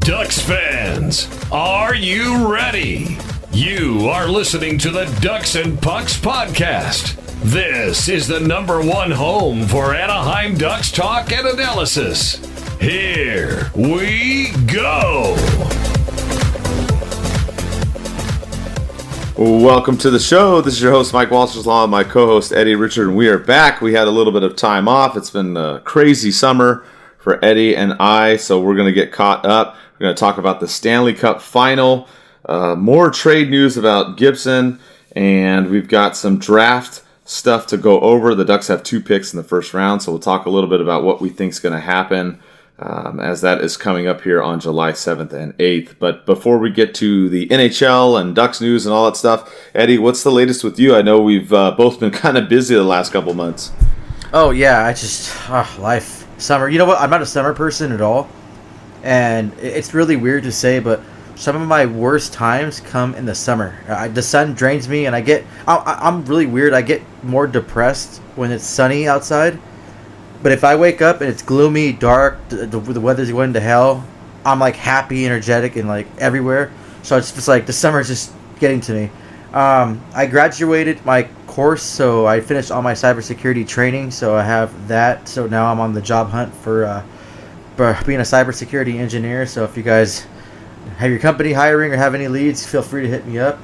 Ducks fans, are you ready? You are listening to the Ducks and Pucks podcast. This is the #1 home for Anaheim Ducks talk and analysis. Here we go. Welcome to the show. This is your host, Mike Walters-Law, and my co-host, Eddie Richard, and we are back. We had a little bit of time off. It's been a crazy summer for Eddie and I, so we're going to get caught up. We're going to talk about the Stanley Cup final, more trade news about Gibson, and we've got some draft stuff to go over. The Ducks have 2 picks in the first round, so we'll talk a little bit about what we think is going to happen as that is coming up here on July 7th and 8th. But before we get to the NHL and Ducks news and all that stuff, Eddie, what's the latest with you? I know we've both been kind of busy the last couple months. Oh, yeah, I just, life, summer. You know what? I'm not a summer person at all, and it's really weird to say, but some of my worst times come in the summer. The sun drains me, and I'm really weird. I get more depressed when it's sunny outside. But if I wake up and it's gloomy, dark, the weather's going to hell, I'm like happy, energetic, and like everywhere. So it's just like the summer's just getting to me. I graduated my course, so I finished all my cybersecurity training. So I have that. So now I'm on the job hunt for being a cybersecurity engineer. So if you guys have your company hiring or have any leads, feel free to hit me up.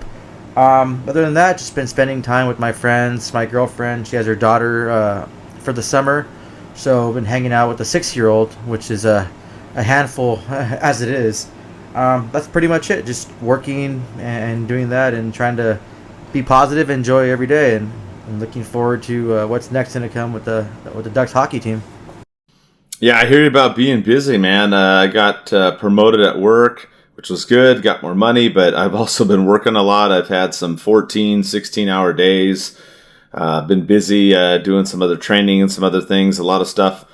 Other than that, just been spending time with my friends. My girlfriend, she has her daughter for the summer. So I've been hanging out with the 6-year-old, which is a handful as it is. That's pretty much it. Just working and doing that and trying to be positive, enjoy every day, and looking forward to what's next going to come with the Ducks hockey team. Yeah, I hear you about being busy, man. I got promoted at work, which was good. Got more money, but I've also been working a lot. I've had some 14, 16-hour days. Been busy doing some other training and some other things, a lot of stuff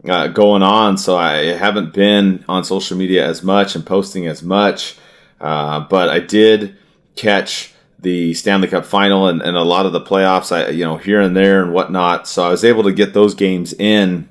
going on, so I haven't been on social media as much and posting as much, but I did catch the Stanley Cup final and a lot of the playoffs, here and there and whatnot, so I was able to get those games in,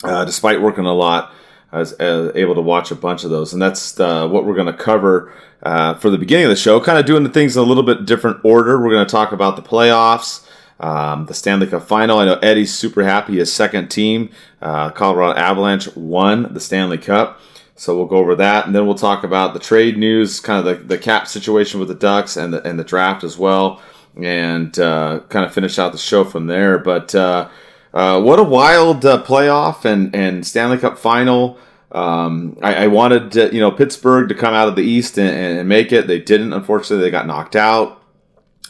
despite working a lot. I was able to watch a bunch of those, and that's what we're going to cover for the beginning of the show, kind of doing the things in a little bit different order. We're going to talk about the playoffs, the Stanley Cup final. I know Eddie's super happy. His second team, Colorado Avalanche, won the Stanley Cup. So we'll go over that, and then we'll talk about the trade news, kind of the cap situation with the Ducks and the draft as well, and kind of finish out the show from there. But what a wild playoff and Stanley Cup final. I wanted Pittsburgh to come out of the East and make it. They didn't. Unfortunately, they got knocked out.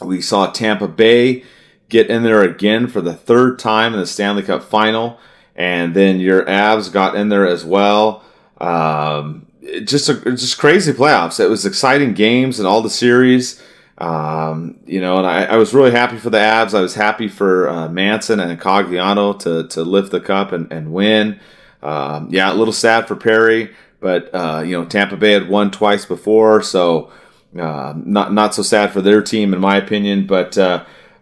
We saw Tampa Bay get in there again for the 3rd time in the Stanley Cup final, and then your Avs got in there as well. Just crazy playoffs. It was exciting games in all the series, and I was really happy for the Avs. I was happy for Manson and Cogliano to lift the cup and win. A little sad for Perry, but Tampa Bay had won twice before, so not so sad for their team in my opinion, but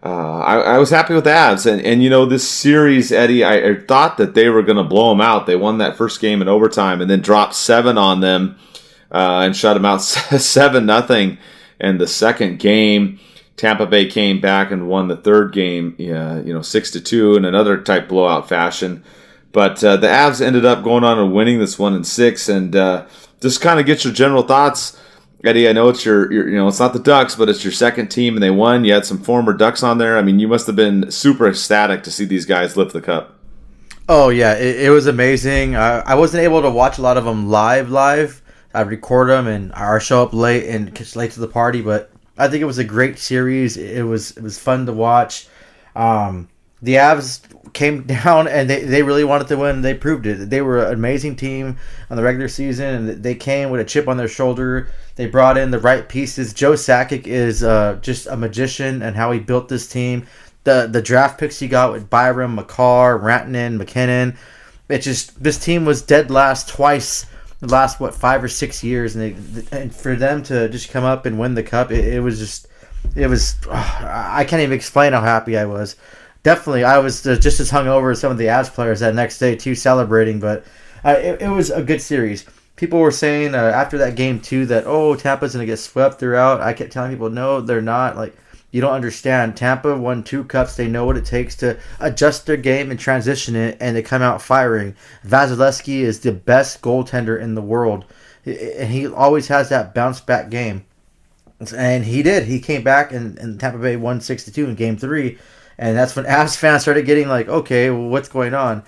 I was happy with the Avs, and this series, Eddie, I thought that they were going to blow them out. They won that first game in overtime, and then dropped 7 on them and shut them out 7-0 in the second game. Tampa Bay came back and won the third game, 6-2 in another type blowout fashion. But the Avs ended up going on and winning this one in 6, and just kind of get your general thoughts. Eddie, I know it's your it's not the Ducks, but it's your second team, and they won. You had some former Ducks on there. I mean, you must have been super ecstatic to see these guys lift the cup. Oh, yeah, it was amazing. I wasn't able to watch a lot of them live. I'd record them and or show up late and catch late to the party, but I think it was a great series. It was fun to watch. The Avs came down and they really wanted to win. They proved it. They were an amazing team on the regular season, and they came with a chip on their shoulder. They brought in the right pieces. Joe Sakic is just a magician, and how he built this team. The draft picks he got with Byram, McCarr, Rantanen, McKinnon. This team was dead last twice the last 5 or 6 years, and for them to just come up and win the cup, it was I can't even explain how happy I was. Definitely, I was just as hungover as some of the Avs players that next day too, celebrating. But it was a good series. people were saying after that game too that, oh, Tampa's gonna get swept throughout. I kept telling people, no, they're not. Like, you don't understand. Tampa won 2 cups. They know what it takes to adjust their game and transition it, and they come out firing. Vasilevsky is the best goaltender in the world, and he always has that bounce back game. And he did. He came back, and Tampa Bay won 6-2 in Game 3, and that's when Avs fans started getting like, okay, well, what's going on?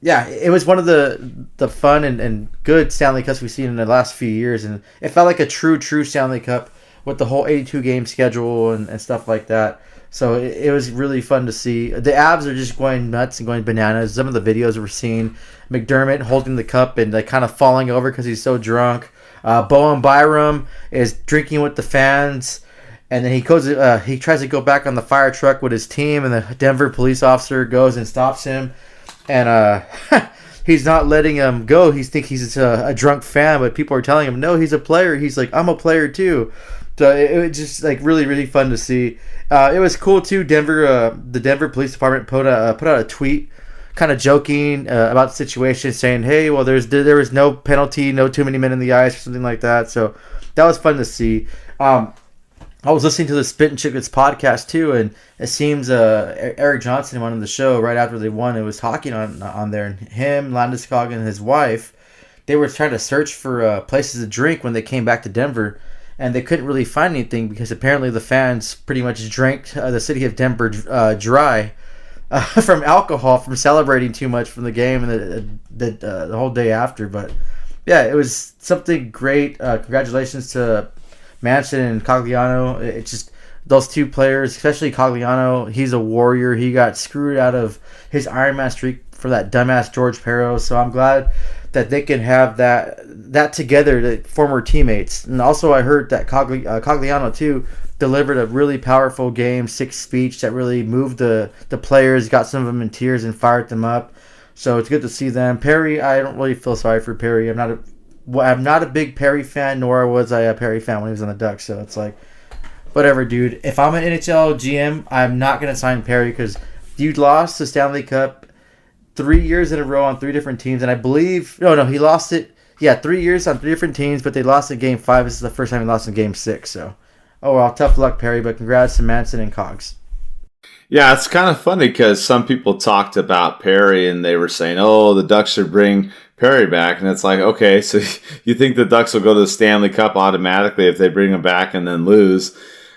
Yeah, it was one of the fun and good Stanley Cups we've seen in the last few years, and it felt like a true Stanley Cup with the whole 82-game schedule and stuff like that. So it was really fun to see. The Avs are just going nuts and going bananas. Some of the videos we're seeing, McDermott holding the cup and like kind of falling over because he's so drunk. Bowen Byram is drinking with the fans, and then he goes. He tries to go back on the fire truck with his team, and the Denver police officer goes and stops him, and he's not letting him go. He thinks he's a drunk fan, but people are telling him, no, he's a player. He's like, I'm a player too. So it was just like really fun to see. It was cool too. The Denver Police Department put out a tweet, kind of joking about the situation, saying, "Hey, well, there was no penalty, no too many men in the ice, or something like that." So that was fun to see. I was listening to the Spit and Chicklets podcast too, and it seems Eric Johnson went on the show right after they won. It was talking on there, and him, Landeskog, and his wife, they were trying to search for places to drink when they came back to Denver. And they couldn't really find anything because apparently the fans pretty much drank the city of Denver dry from alcohol, from celebrating too much from the game and the whole day after. But yeah, it was something great. Congratulations to Manson and Cogliano. It's just those 2 players, especially Cogliano. He's a warrior. He got screwed out of his Ironman streak for that dumbass George Peros. So I'm glad that they can have that together, the former teammates. And also I heard that Cogliano too delivered a really powerful Game 6 speech that really moved the players, got some of them in tears and fired them up. So it's good to see them. Perry, I don't really feel sorry for Perry. I'm not a big Perry fan, nor was I a Perry fan when he was on the Ducks. So it's like, whatever, dude. If I'm an NHL GM, I'm not going to sign Perry because you lost the Stanley Cup 3 years in a row on 3 different teams, and I believe he lost it. Yeah, 3 years on 3 different teams, but they lost in Game 5. This is the first time he lost in Game 6. So, oh well, tough luck, Perry. But congrats to Manson and Cogs. Yeah, it's kind of funny because some people talked about Perry and they were saying, "Oh, the Ducks should bring Perry back," and it's like, okay, so you think the Ducks will go to the Stanley Cup automatically if they bring him back and then lose?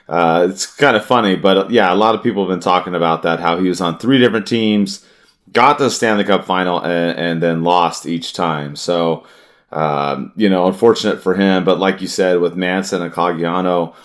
It's kind of funny, but yeah, a lot of people have been talking about that, how he was on 3 different teams, got to the Stanley Cup final, and then lost each time. So, unfortunate for him. But like you said, with Manson and Cogliano,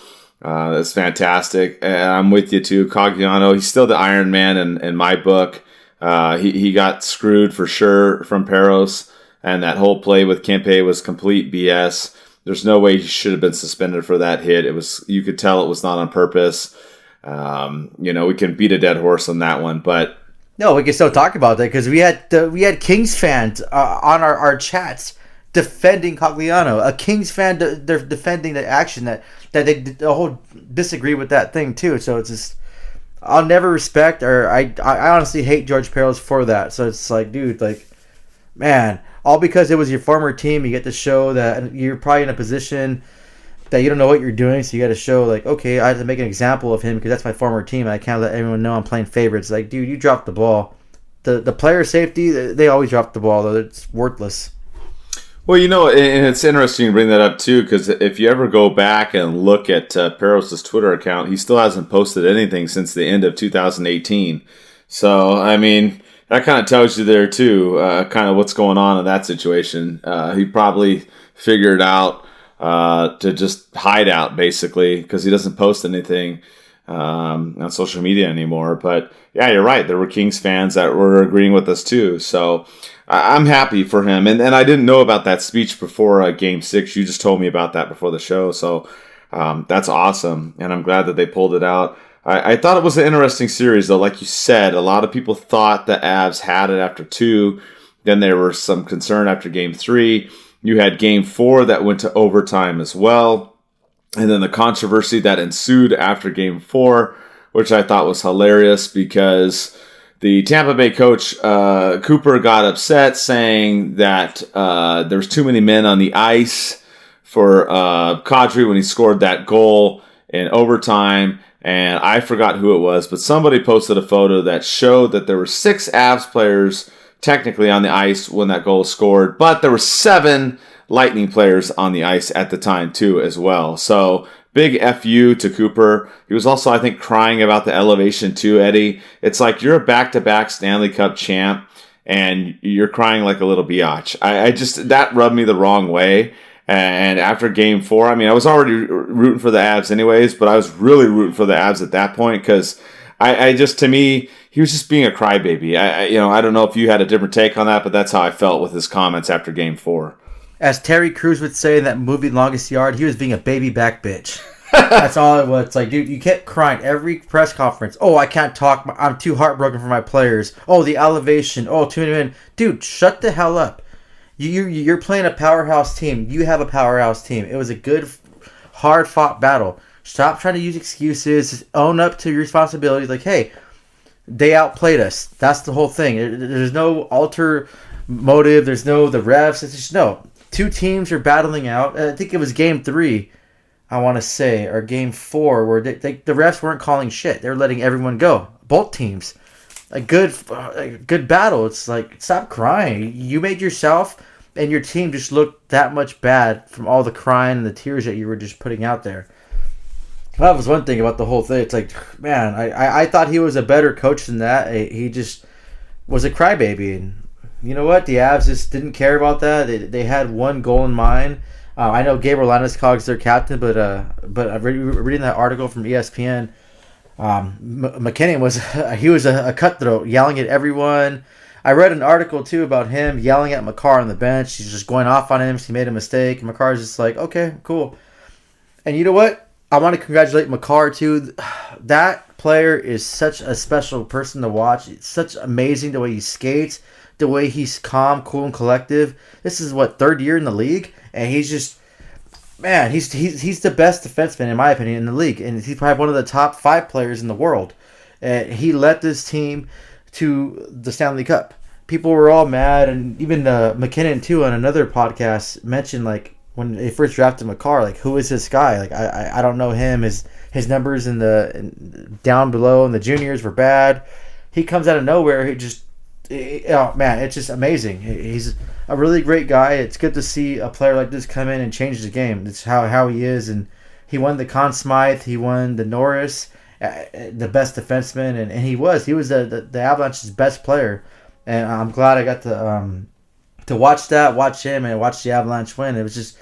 that's fantastic. And I'm with you too. Cogliano, he's still the Iron Man in my book. He got screwed for sure from Peros, and that whole play with Kempe was complete BS. There's no way he should have been suspended for that hit. You could tell it was not on purpose. We can beat a dead horse on that one, but no, we can still talk about that because we had Kings fans on our chats defending Cogliano. A Kings fan, they're defending the action that they the whole disagree with that thing too. So it's just, I'll never respect, or I honestly hate George Peros for that. So it's like, dude, like, man, all because it was your former team, you get to show that you're probably in a position that you don't know what you're doing, so you got to show, like, okay, I have to make an example of him because that's my former team. I can't let everyone know I'm playing favorites. Like, dude, you dropped the ball. The player safety, they always drop the ball, though. It's worthless. Well, and it's interesting to bring that up, too, because if you ever go back and look at Peros' Twitter account, he still hasn't posted anything since the end of 2018. So, I mean, that kind of tells you there, too, kind of what's going on in that situation. He probably figured out to just hide out, basically, because he doesn't post anything on social media anymore. But yeah, you're right. There were Kings fans that were agreeing with us too. So I'm happy for him. And I didn't know about that speech before Game 6. You just told me about that before the show. So that's awesome. And I'm glad that they pulled it out. I thought it was an interesting series, though. Like you said, a lot of people thought the Avs had it after 2. Then there was some concern after Game 3. You had Game 4 that went to overtime as well. And then the controversy that ensued after Game 4, which I thought was hilarious because the Tampa Bay coach, Cooper, got upset saying that there was too many men on the ice for Kadri when he scored that goal in overtime. And I forgot who it was, but somebody posted a photo that showed that there were 6 Avs players technically on the ice when that goal was scored, but there were 7 Lightning players on the ice at the time too as well. So big FU to Cooper. He was also, I think, crying about the elevation too, Eddie. It's like you're a back-to-back Stanley Cup champ and you're crying like a little biatch. I just, that rubbed me the wrong way. And after game 4, I mean, I was already rooting for the Avs anyways, but I was really rooting for the Avs at that point because I just, to me, he was just being a crybaby. I don't know if you had a different take on that, but that's how I felt with his comments after game 4. As Terry Crews would say in that movie Longest Yard, he was being a baby back bitch. That's all it was. It's like, dude, you kept crying every press conference. Oh, I can't talk. I'm too heartbroken for my players. Oh, the elevation. Oh, too many men. Dude, shut the hell up. You're playing a powerhouse team. You have a powerhouse team. It was a good, hard-fought battle. Stop trying to use excuses. Just own up to your responsibilities. Like, hey, they outplayed us. That's the whole thing. There's no alter motive. There's no the refs. It's just no. 2 teams are battling out. I think it was game 3, I want to say, or game 4, where the refs weren't calling shit. They were letting everyone go. Both teams. A good battle. It's like, stop crying. You made yourself and your team just look that much bad from all the crying and the tears that you were just putting out there. That was one thing about the whole thing. It's like, man, I thought he was a better coach than that. He just was a crybaby. And you know what? The Avs just didn't care about that. They had one goal in mind. I know Gabriel Landeskog's their captain, but reading that article from ESPN, McKinnon was a cutthroat, yelling at everyone. I read an article too about him yelling at Makar on the bench. He's just going off on him. He made a mistake. And Makar's just like, okay, cool. And you know what? I want to congratulate Makar too. That player is such a special person to watch. It's such amazing the way he skates, the way he's calm, cool, and collective. This is what, 3rd year in the league, and he's just, man, he's the best defenseman in my opinion in the league, and he's probably one of the top 5 players in the world. He led this team to the Stanley Cup. People were all mad, and even McKinnon too on another podcast mentioned, like, when they first drafted Makar, like, who is this guy? Like, I don't know him. His numbers down below in the juniors were bad. He comes out of nowhere. Oh man, it's just amazing. He's a really great guy. It's good to see a player like this come in and change the game. It's how he is, and he won the Conn Smythe. He won the Norris, the best defenseman, and he was the Avalanche's best player. And I'm glad I got to watch him, and watch the Avalanche win. It was just,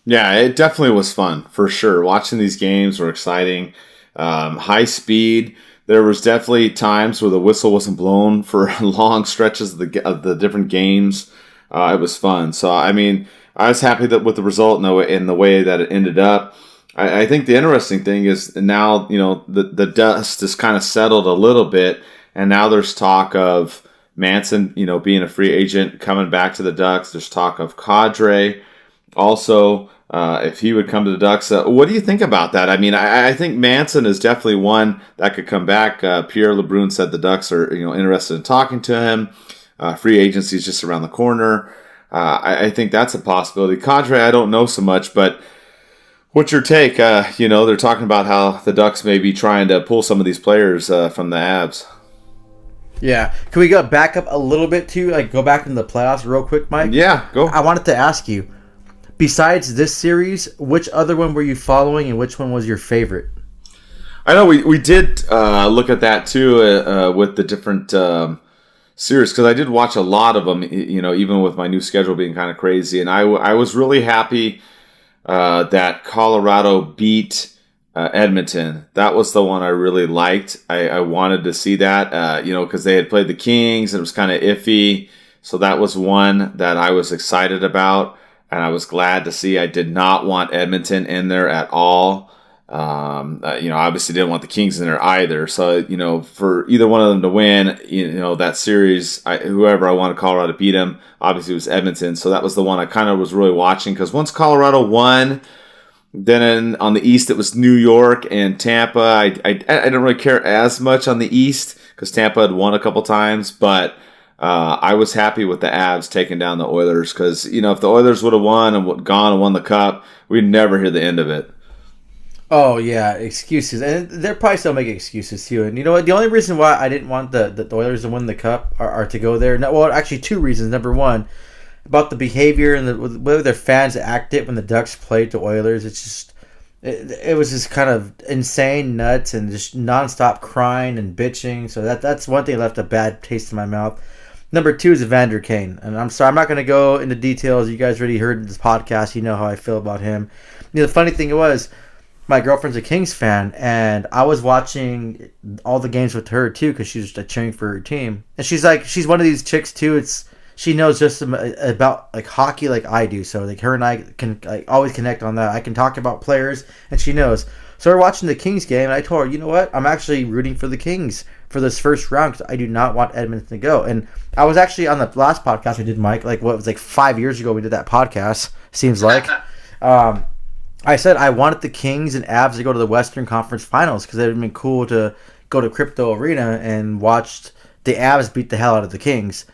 yeah, it definitely was fun for sure. Watching these games were exciting, high speed. There was definitely times where the whistle wasn't blown for long stretches of the different games. It was fun. So I mean, I was happy with the result in the way that it ended up. I think the interesting thing is now, the dust has kind of settled a little bit, and now there's talk of Manson, being a free agent, coming back to the Ducks. There's talk of Kadri also, if he would come to the Ducks. What do you think about that? I mean, I think Manson is definitely one that could come back. Pierre LeBrun said the Ducks are, interested in talking to him. Free agency is just around the corner. I think that's a possibility. Kadri, I don't know so much, but what's your take? They're talking about how the Ducks may be trying to pull some of these players from the Avs. yeah. Can we go back up a little bit too? Like, go back into the playoffs real quick, Mike? Yeah, go. I wanted to ask you, besides this series, which other one were you following, and which one was your favorite? I know we did look at that too with the different series, because I did watch a lot of them, even with my new schedule being kind of crazy. And I was really happy that Colorado beat Edmonton. That was the one I really liked. I wanted to see that, because they had played the Kings and it was kind of iffy. So that was one that I was excited about, and I was glad to see. I did not want Edmonton in there at all. Obviously didn't want the Kings in there either. So, for either one of them to win, that series, whoever I wanted Colorado to beat them, obviously it was Edmonton. So that was the one I kind of was really watching, because once Colorado won, Then on the East, it was New York and Tampa. I didn't really care as much on the East because Tampa had won a couple times, but I was happy with the Avs taking down the Oilers because, if the Oilers would have won and gone and won the Cup, we'd never hear the end of it. Oh, yeah, excuses. And they're probably still making excuses, too. And you know what? The only reason why I didn't want the Oilers to win the Cup are to go there. No, well, actually, two reasons. Number one, about the behavior and the way their fans acted when the Ducks played the Oilers. It's just, it was just kind of insane, nuts, and just nonstop crying and bitching. So that's one thing that left a bad taste in my mouth. Number two is Evander Kane. And I'm sorry, I'm not going to go into details. You guys already heard in this podcast. You know how I feel about him. The funny thing was, my girlfriend's a Kings fan, and I was watching all the games with her, too, because she's just cheering for her team. And she's one of these chicks, too. She knows just about hockey like I do. So her and I can always connect on that. I can talk about players, and she knows. So we're watching the Kings game, and I told her, you know what? I'm actually rooting for the Kings for this first round because I do not want Edmonton to go. And I was actually on the last podcast we did, Mike, 5 years ago we did that podcast, seems like. I said I wanted the Kings and Avs to go to the Western Conference Finals because it would have been cool to go to Crypto Arena and watch the Avs beat the hell out of the Kings.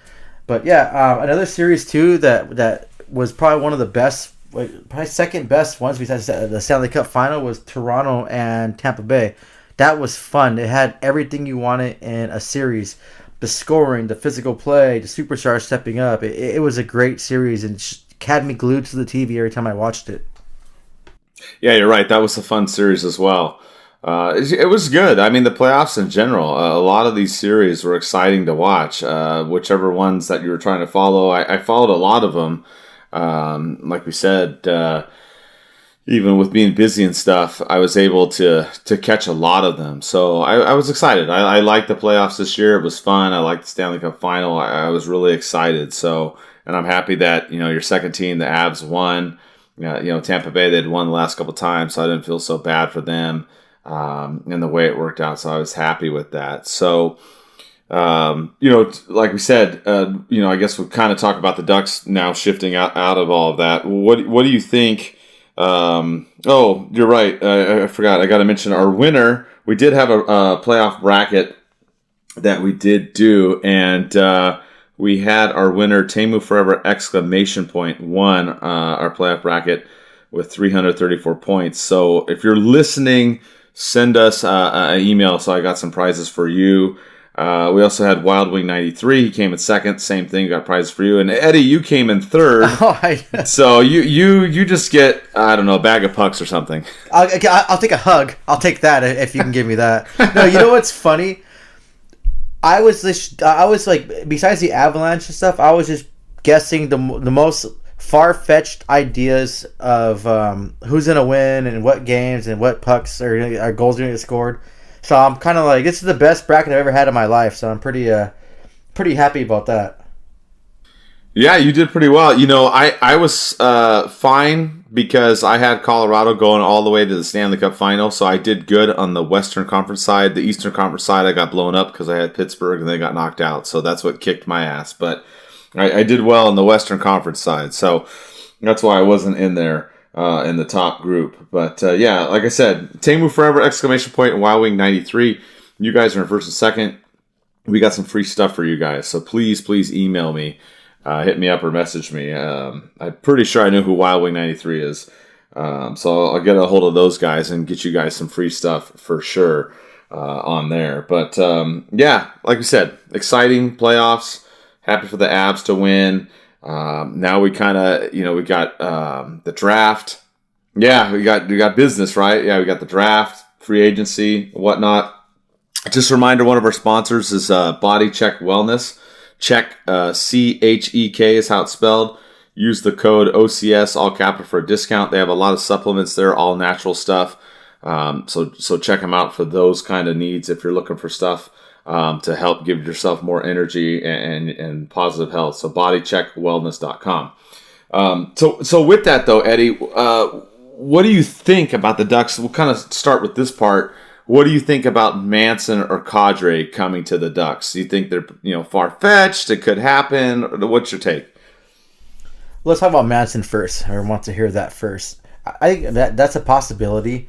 But yeah, another series too that was probably one of the best, probably second best ones besides the Stanley Cup Final was Toronto and Tampa Bay. That was fun. It had everything you wanted in a series. The scoring, the physical play, the superstars stepping up. It was a great series and had me glued to the TV every time I watched it. Yeah, you're right. That was a fun series as well. It was good. I mean, the playoffs in general, a lot of these series were exciting to watch. Whichever ones that you were trying to follow, I followed a lot of them. Like we said, even with being busy and stuff, I was able to catch a lot of them. So I was excited. I liked the playoffs this year. It was fun. I liked the Stanley Cup Final. I was really excited. So, and I'm happy that, your second team, the Avs, won. Tampa Bay, they'd won the last couple times, so I didn't feel so bad for them in the way it worked out. So I was happy with that. So, like we said, I guess we'll kind of talk about the Ducks now shifting out of all of that. What do you think? Oh, you're right. I forgot. I got to mention our winner. We did have a playoff bracket that we did do, and we had our winner, Temu Forever ! Won our playoff bracket with 334 points. So if you're listening, send us an email. So I got some prizes for you. We also had Wild Wing 93. He came in second. Same thing. Got prizes for you. And Eddie, you came in third. So you just get, I don't know, a bag of pucks or something. I'll take a hug. I'll take that if you can give me that. No, you know what's funny? I was like, besides the Avalanche and stuff, I was just guessing the most far-fetched ideas of who's going to win and what games and what pucks or goals are going to get scored. So I'm kind of like, this is the best bracket I've ever had in my life. So I'm pretty happy about that. Yeah, you did pretty well. I was fine because I had Colorado going all the way to the Stanley Cup Final, so I did good on the Western Conference side. The Eastern Conference side, I got blown up because I had Pittsburgh and they got knocked out, so that's what kicked my ass. But I did well on the Western Conference side, so that's why I wasn't in there in the top group. But yeah, like I said, Temu Forever! And Wild Wing 93. You guys are in first and second. We got some free stuff for you guys, so please email me. Hit me up or message me. I'm pretty sure I know who Wild Wing 93 is. So I'll get a hold of those guys and get you guys some free stuff for sure on there. But yeah, like we said, exciting playoffs. Happy for the Avs to win. Now we kind of, we got the draft. Yeah, we got business, right? Yeah, we got the draft, free agency, whatnot. Just a reminder, one of our sponsors is Body Check Wellness. Check, CHEK is how it's spelled. Use the code OCS, all capital, for a discount. They have a lot of supplements there, all natural stuff. So check them out for those kind of needs if you're looking for stuff to help give yourself more energy and positive health. So bodycheckwellness.com. So with that, though, Eddie, what do you think about the Ducks? We'll kind of start with this part. What do you think about Manson or Kadri coming to the Ducks? Do you think they're far-fetched? It could happen? What's your take? Let's talk about Manson first. I want to hear that first. I think that's a possibility.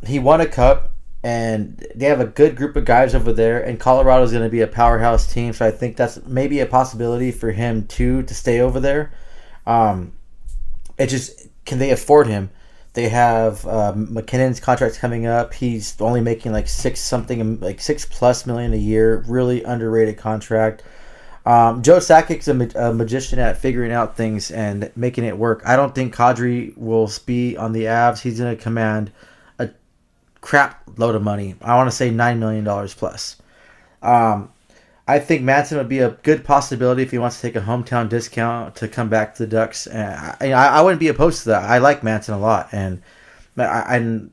He won a cup, and they have a good group of guys over there, and Colorado's going to be a powerhouse team, so I think that's maybe a possibility for him too to stay over there. It just, can they afford him? They have McKinnon's contract coming up. He's only making like $6+ million a year. Really underrated contract. Joe Sakic's a magician at figuring out things and making it work. I don't think Kadri will be on the Avs. He's going to command a crap load of money. I want to say $9 million plus. I think Manson would be a good possibility if he wants to take a hometown discount to come back to the Ducks. And I wouldn't be opposed to that. I like Manson a lot, and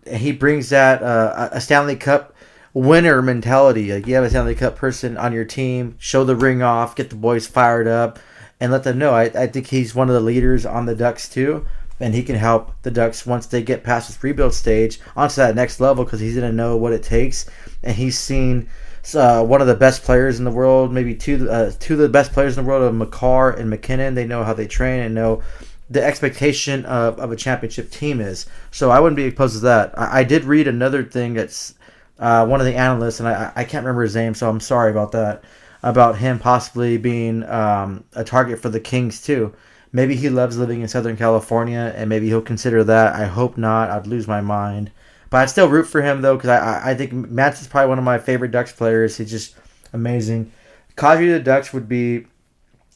he brings that a Stanley Cup winner mentality. Like, you have a Stanley Cup person on your team, show the ring off, get the boys fired up, and let them know. I think he's one of the leaders on the Ducks too, and he can help the Ducks once they get past this rebuild stage onto that next level, because he's going to know what it takes, and he's seen one of the best players in the world, maybe two of the best players in the world, of McCarr and McKinnon. They know how they train and know the expectation of a championship team is. So I wouldn't be opposed to that. I did read another thing that's one of the analysts, and I can't remember his name, so I'm sorry about that, about him possibly being a target for the Kings too. Maybe he loves living in Southern California, and maybe he'll consider that. I hope not. I'd lose my mind. But I still root for him, though, because I think Manson's probably one of my favorite Ducks players. He's just amazing. Kadri to the Ducks would be...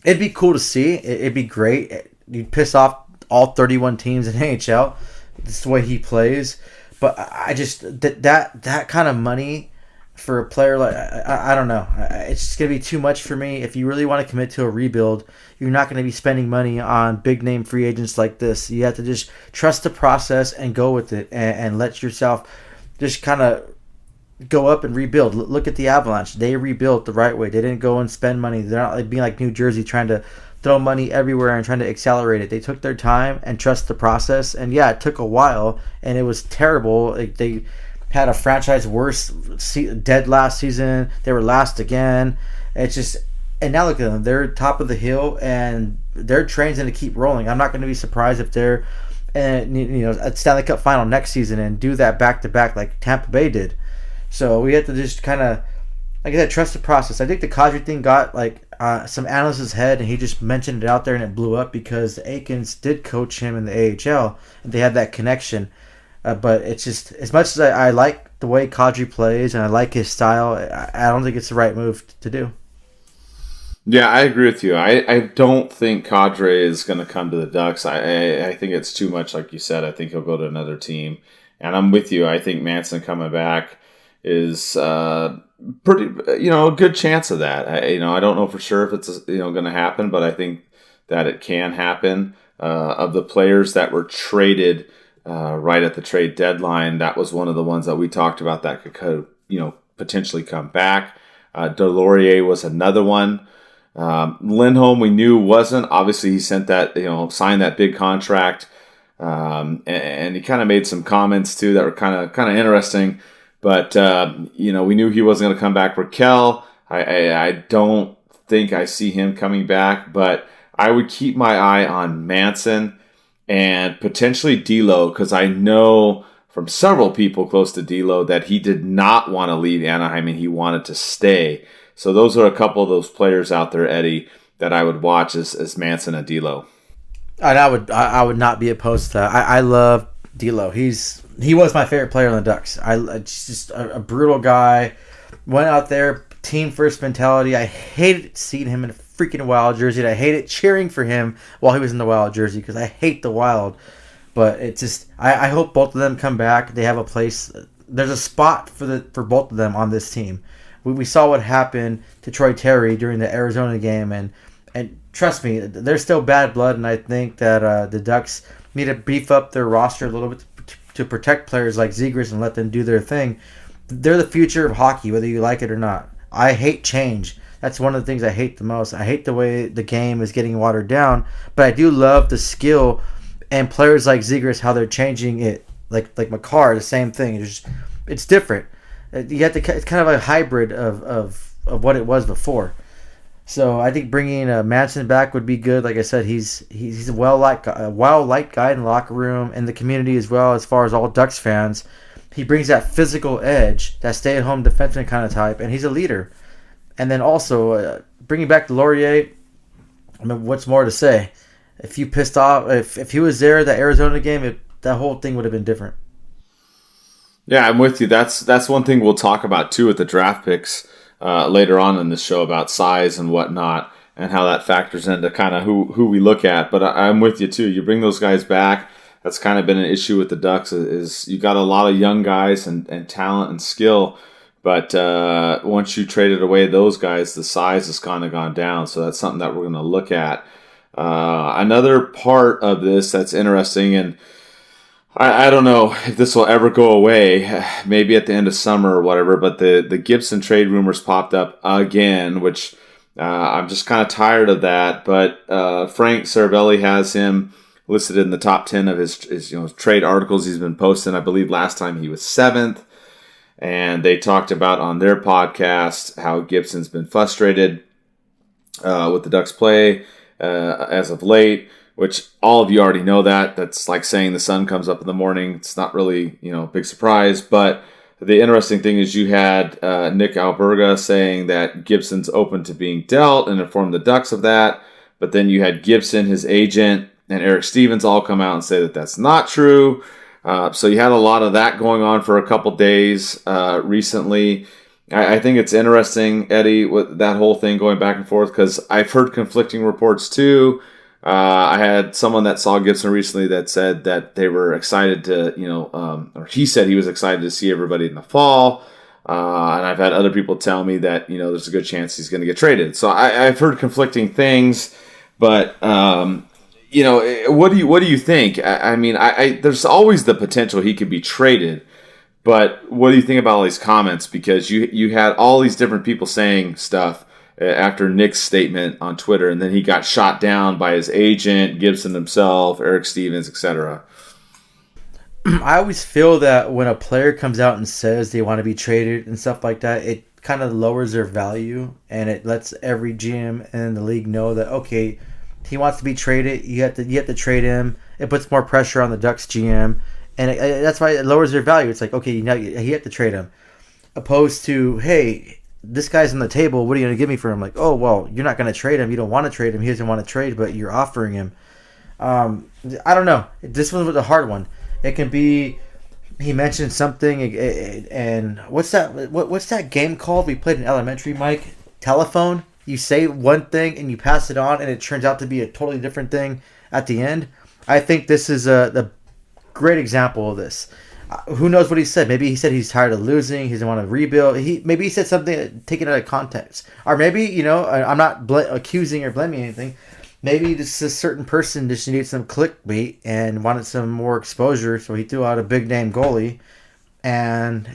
It'd be cool to see. It'd be great. You'd piss off all 31 teams in NHL. That's the way he plays. But I just... That kind of money for a player like... I don't know. It's just going to be too much for me. If you really want to commit to a rebuild, you're not going to be spending money on big-name free agents like this. You have to just trust the process and go with it, and let yourself just kind of go up and rebuild. Look at the Avalanche. They rebuilt the right way. They didn't go and spend money. They're not like being like New Jersey, trying to throw money everywhere and trying to accelerate it. They took their time and trust the process. And, yeah, it took a while, and it was terrible. Like, they had a franchise worst dead last season. They were last again. It's just... And now look at them. They're top of the hill, and their train's going to keep rolling. I'm not going to be surprised if they're at Stanley Cup final next season and do that back-to-back like Tampa Bay did. So we have to just kind of, like I said, trust the process. I think the Kadri thing got some analyst's head, and he just mentioned it out there, and it blew up because the Aikens did coach him in the AHL, and they had that connection. But it's just, as much as I like the way Kadri plays and I like his style, I don't think it's the right move to do. Yeah, I agree with you. I don't think Kadri is going to come to the Ducks. I think it's too much, like you said. I think he'll go to another team. And I'm with you. I think Manson coming back is pretty, a good chance of that. I don't know for sure if it's going to happen, but I think that it can happen. Of the players that were traded right at the trade deadline, that was one of the ones that we talked about that could potentially come back. Delorier was another one. Lindholm, we knew wasn't. Obviously, he signed that big contract, and he kind of made some comments too that were kind of interesting. But we knew he wasn't going to come back. Raquel, I don't think I see him coming back, but I would keep my eye on Manson and potentially D'Lo, because I know from several people close to D'Lo that he did not want to leave Anaheim and he wanted to stay. So those are a couple of those players out there, Eddie, that I would watch as Manson and D'Lo. And I would not be opposed to that. I love D'Lo. He was my favorite player on the Ducks. Just a brutal guy. Went out there, team first mentality. I hated seeing him in a freaking Wild jersey. And I hated cheering for him while he was in the Wild jersey because I hate the Wild. But it's just I hope both of them come back. They have a place. There's a spot for both of them on this team. We saw what happened to Troy Terry during the Arizona game, and trust me, there's still bad blood, and I think that the Ducks need to beef up their roster a little bit to protect players like Zegras and let them do their thing. They're the future of hockey, whether you like it or not. I hate change. That's one of the things I hate the most. I hate the way the game is getting watered down, but I do love the skill and players like Zegras, how they're changing it. Like Makar, the same thing. It's different. You have to. It's kind of a hybrid of what it was before. So I think bringing Manson back would be good. Like I said, he's a well-liked guy in the locker room and the community as well. As far as all Ducks fans, he brings that physical edge, that stay-at-home defenseman kind of type, and he's a leader. And then also bringing back Laurier. I mean, what's more to say? If you pissed off, if he was there that Arizona game, that whole thing would have been different. Yeah, I'm with you. That's one thing we'll talk about too with the draft picks later on in the show about size and whatnot and how that factors into kind of who we look at. But I'm with you too. You bring those guys back. That's kind of been an issue with the Ducks is you got a lot of young guys and talent and skill. But once you traded away those guys, the size has kind of gone down. So that's something that we're going to look at. Another part of this that's interesting, and I don't know if this will ever go away, maybe at the end of summer or whatever, but the Gibson trade rumors popped up again, which I'm just kind of tired of that. But Frank Cervelli has him listed in the top 10 of his trade articles he's been posting. I believe last time he was 7th. And they talked about on their podcast how Gibson's been frustrated with the Ducks play as of late, which all of you already know that. That's like saying the sun comes up in the morning. It's not really, a big surprise. But the interesting thing is you had Nick Alberga saying that Gibson's open to being dealt and informed the Ducks of that. But then you had Gibson, his agent, and Eric Stevens all come out and say that that's not true. So you had a lot of that going on for a couple days recently. I think it's interesting, Eddie, with that whole thing going back and forth, because I've heard conflicting reports too. I had someone that saw Gibson recently that said that they were excited to, or he said he was excited to see everybody in the fall. And I've had other people tell me that, there's a good chance he's going to get traded. So I've heard conflicting things, but what do you think? I mean, there's always the potential he could be traded, but what do you think about all these comments? Because you had all these different people saying stuff after Nick's statement on Twitter, and then he got shot down by his agent, Gibson himself, Eric Stevens, etc. I always feel that when a player comes out and says they want to be traded and stuff like that, it kind of lowers their value, and it lets every GM in the league know that, okay, he wants to be traded. You have to trade him. It puts more pressure on the Ducks GM, and that's why it lowers their value. It's like, okay, now you have to trade him, opposed to, hey, this guy's on the table. What are you going to give me for him? Like, oh, well, you're not going to trade him. You don't want to trade him. He doesn't want to trade, but you're offering him. I don't know. This one was a hard one. It can be he mentioned something, and what's that game called we played in elementary, Mike? Telephone. You say one thing and you pass it on, and it turns out to be a totally different thing at the end. I think this is the great example of this. Who knows what he said? Maybe he said he's tired of losing. He doesn't want to rebuild. Maybe he said something taken out of context. Or maybe, I'm not accusing or blaming anything. Maybe this certain person just needed some clickbait and wanted some more exposure, so he threw out a big-name goalie. And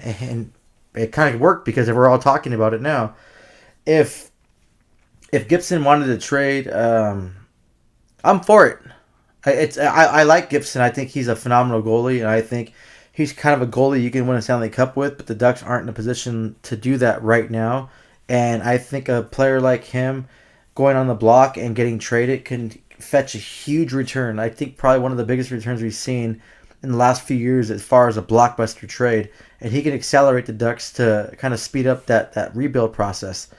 it kind of worked because we're all talking about it now. If Gibson wanted to trade, I'm for it. I like Gibson. I think he's a phenomenal goalie, and I think he's kind of a goalie you can win a Stanley Cup with, but the Ducks aren't in a position to do that right now. And I think a player like him going on the block and getting traded can fetch a huge return. I think probably one of the biggest returns we've seen in the last few years as far as a blockbuster trade. And he can accelerate the Ducks to kind of speed up that rebuild process.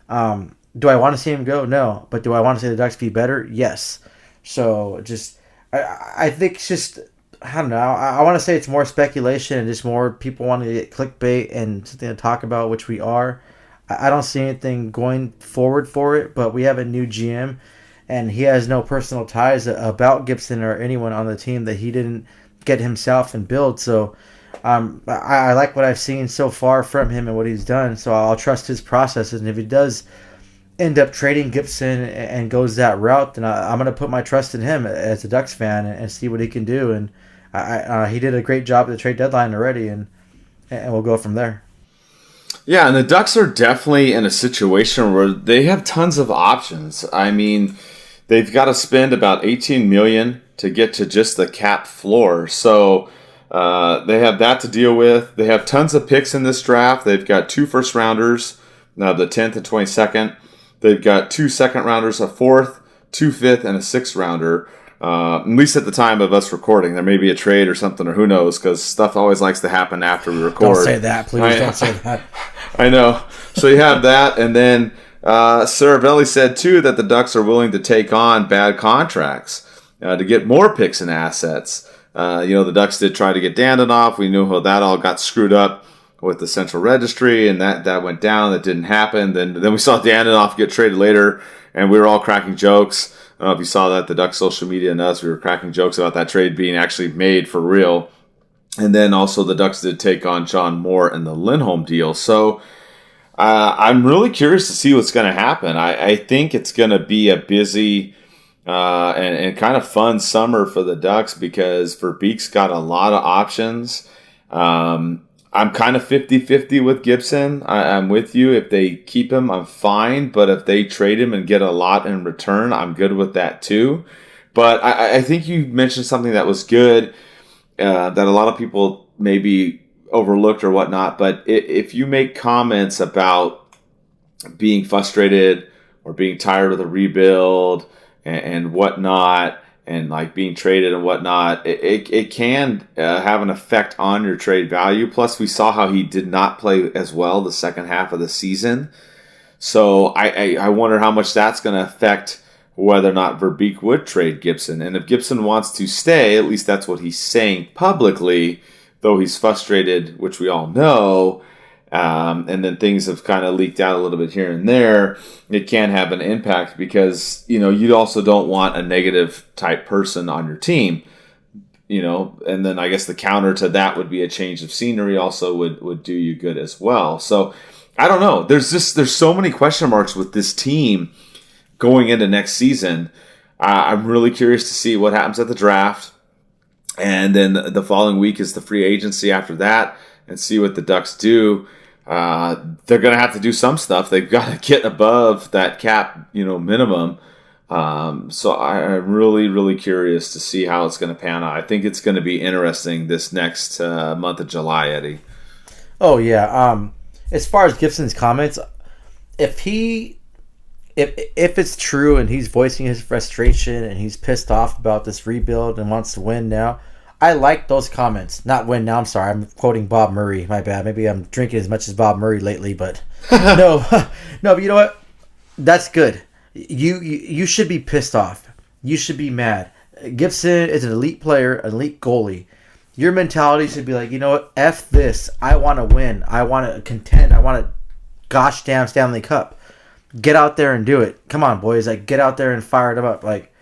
Do I want to see him go? No. But do I want to see the Ducks be better? Yes. So I think it's just, I don't know. I want to say it's more speculation and just more people wanting to get clickbait and something to talk about, which we are. I don't see anything going forward for it, but we have a new GM, and he has no personal ties about Gibson or anyone on the team that he didn't get himself and build. So I like what I've seen so far from him and what he's done, so I'll trust his processes. And if he does end up trading Gibson and goes that route, then I'm going to put my trust in him as a Ducks fan and see what he can do. And he did a great job at the trade deadline already, and we'll go from there. Yeah, and the Ducks are definitely in a situation where they have tons of options. I mean, they've got to spend about $18 million to get to just the cap floor. So they have that to deal with. They have tons of picks in this draft. They've got 2 first-rounders, the 10th and 22nd. they've got 2 second-rounders, a 4th, 2 5th, and a 6th-rounder. At least at the time of us recording. There may be a trade or something, or who knows, because stuff always likes to happen after we record. Don't say that, please. Don't say that. I know. So you have that, and then Saravelli said, too, that the Ducks are willing to take on bad contracts to get more picks and assets. The Ducks did try to get Dandonoff. We knew how that all got screwed up with the Central Registry, and that went down. That didn't happen. Then we saw Dandonoff get traded later, and we were all cracking jokes. I don't know if you saw that, the Ducks social media and us, we were cracking jokes about that trade being actually made for real. And then also the Ducks did take on John Moore in the Lindholm deal. So I'm really curious to see what's going to happen. I think it's going to be a busy and kind of fun summer for the Ducks because Verbeek's got a lot of options. I'm kind of 50-50 with Gibson. I'm with you. If they keep him, I'm fine. But if they trade him and get a lot in return, I'm good with that too. But I think you mentioned something that was good that a lot of people maybe overlooked or whatnot. But if you make comments about being frustrated or being tired of the rebuild and whatnot, and like being traded and whatnot, it can have an effect on your trade value. Plus, we saw how he did not play as well the second half of the season. So I wonder how much that's going to affect whether or not Verbeek would trade Gibson. And if Gibson wants to stay, at least that's what he's saying publicly, though he's frustrated, which we all know, and then things have kind of leaked out a little bit here and there, it can have an impact because, you also don't want a negative type person on your team, and then I guess the counter to that would be a change of scenery also would do you good as well. So I don't know. There's so many question marks with this team going into next season. I'm really curious to see what happens at the draft. And then the following week is the free agency after that and see what the Ducks do. They're going to have to do some stuff. They've got to get above that cap, minimum. So I'm really, really curious to see how it's going to pan out. I think it's going to be interesting this next month of July, Eddie. Oh, yeah. As far as Gibson's comments, if it's true and he's voicing his frustration and he's pissed off about this rebuild and wants to win now, I like those comments. Not win now, I'm sorry. I'm quoting Bob Murray. My bad. Maybe I'm drinking as much as Bob Murray lately, but no, but you know what? That's good. You should be pissed off. You should be mad. Gibson is an elite player, an elite goalie. Your mentality should be like, you know what? F this. I want to win. I want to contend. I want to gosh damn Stanley Cup. Get out there and do it. Come on, boys. Like, get out there and fire them up. Like,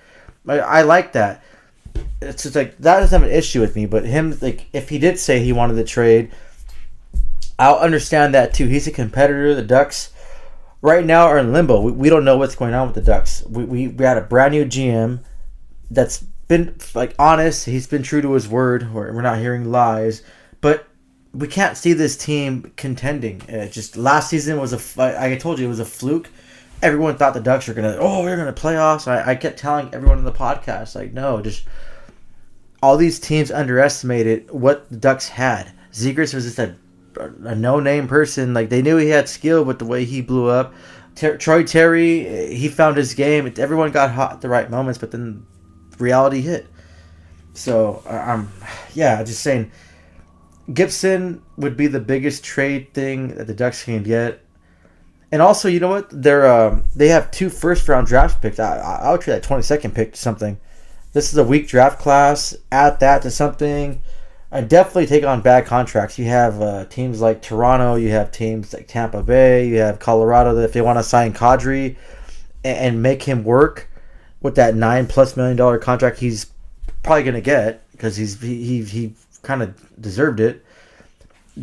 I like that. It's just like, that doesn't have an issue with me, but him, like, if he did say he wanted to trade, I'll understand that too. He's a competitor. The Ducks right now are in limbo. We don't know what's going on with the Ducks. We had a brand new GM that's been, like, honest. He's been true to his word. We're not hearing lies, but we can't see this team contending. Just last season was I told you, it was a fluke. Everyone thought the Ducks were we're going to playoffs. I kept telling everyone in the podcast, like, no, just all these teams underestimated what the Ducks had. Zegras was just a no-name person. Like, they knew he had skill, but the way he blew up. Troy Terry, he found his game. Everyone got hot at the right moments, but then reality hit. So, I'm just saying, Gibson would be the biggest trade thing that the Ducks can get. And also, you know what? They have 2 first-round draft picks. I would trade that 22nd pick to something. This is a weak draft class. Add that to something. I definitely take on bad contracts. You have teams like Toronto. You have teams like Tampa Bay. You have Colorado that if they want to sign Kadri and make him work with that $9+ million contract he's probably going to get because he kind of deserved it.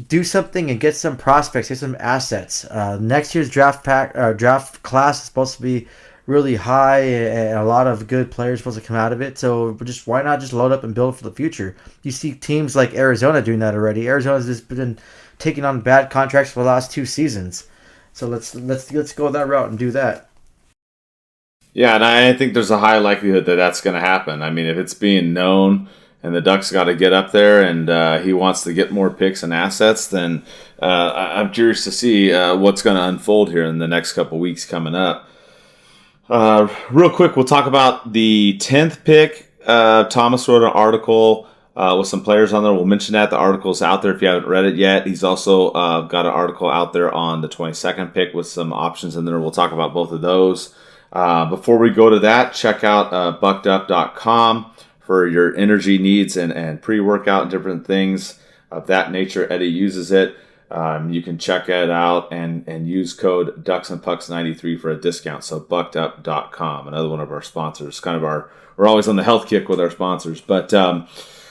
Do something and get some prospects, get some assets. Next year's draft class is supposed to be really high, and a lot of good players supposed to come out of it. So why not just load up and build for the future? You see teams like Arizona doing that already. Arizona's just been taking on bad contracts for the last 2 seasons. So let's go that route and do that. Yeah, and I think there's a high likelihood that that's going to happen. I mean, if it's being known and the Ducks got to get up there and he wants to get more picks and assets, then I'm curious to see what's going to unfold here in the next couple weeks coming up. Real quick, we'll talk about the 10th pick. Thomas wrote an article with some players on there. We'll mention that. The article's out there if you haven't read it yet. He's also got an article out there on the 22nd pick with some options in there. We'll talk about both of those. Before we go to that, check out buckedup.com for your energy needs and pre-workout and different things of that nature. Eddie uses it. You can check it out and use code DucksNPucks93 for a discount. So buckedup.com, another one of our sponsors. We're always on the health kick with our sponsors. But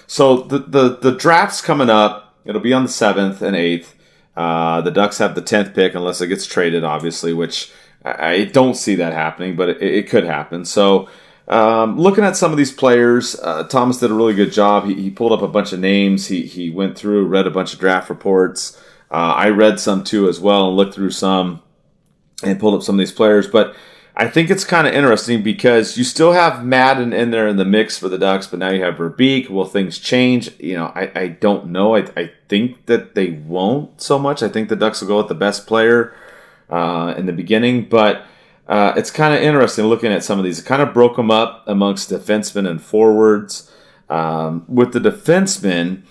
so the draft's coming up. It'll be on the 7th and 8th. The Ducks have the 10th pick unless it gets traded, obviously, which I don't see that happening, but it could happen. So looking at some of these players, Thomas did a really good job. He pulled up a bunch of names. He went through, read a bunch of draft reports. I read some too as well and looked through some and pulled up some of these players. But I think it's kind of interesting because you still have Madden in there in the mix for the Ducks, but now you have Verbeek. Will things change? I don't know. I think that they won't so much. I think the Ducks will go with the best player in the beginning. But it's kind of interesting looking at some of these. It kind of broke them up amongst defensemen and forwards. With the defensemen,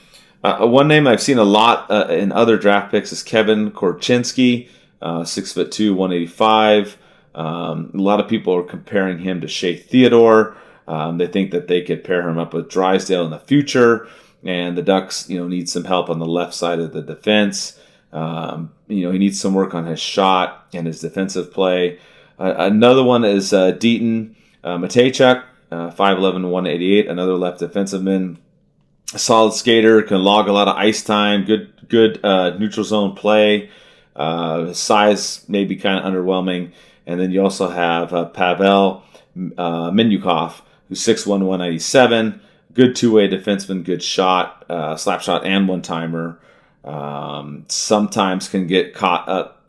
one name I've seen a lot in other draft picks is Kevin Korchinski, 6'2", 185. A lot of people are comparing him to Shea Theodore. They think that they could pair him up with Drysdale in the future, and the Ducks, need some help on the left side of the defense. He needs some work on his shot and his defensive play. Another one is Deaton Matejchuk, 5'11", 188, another left defenseman. A solid skater, can log a lot of ice time, good neutral zone play. His size may be kind of underwhelming. And then you also have Pavel Minukov, who's 6'1", 197. Good two-way defenseman, good shot, slap shot and one-timer. Sometimes can get caught up,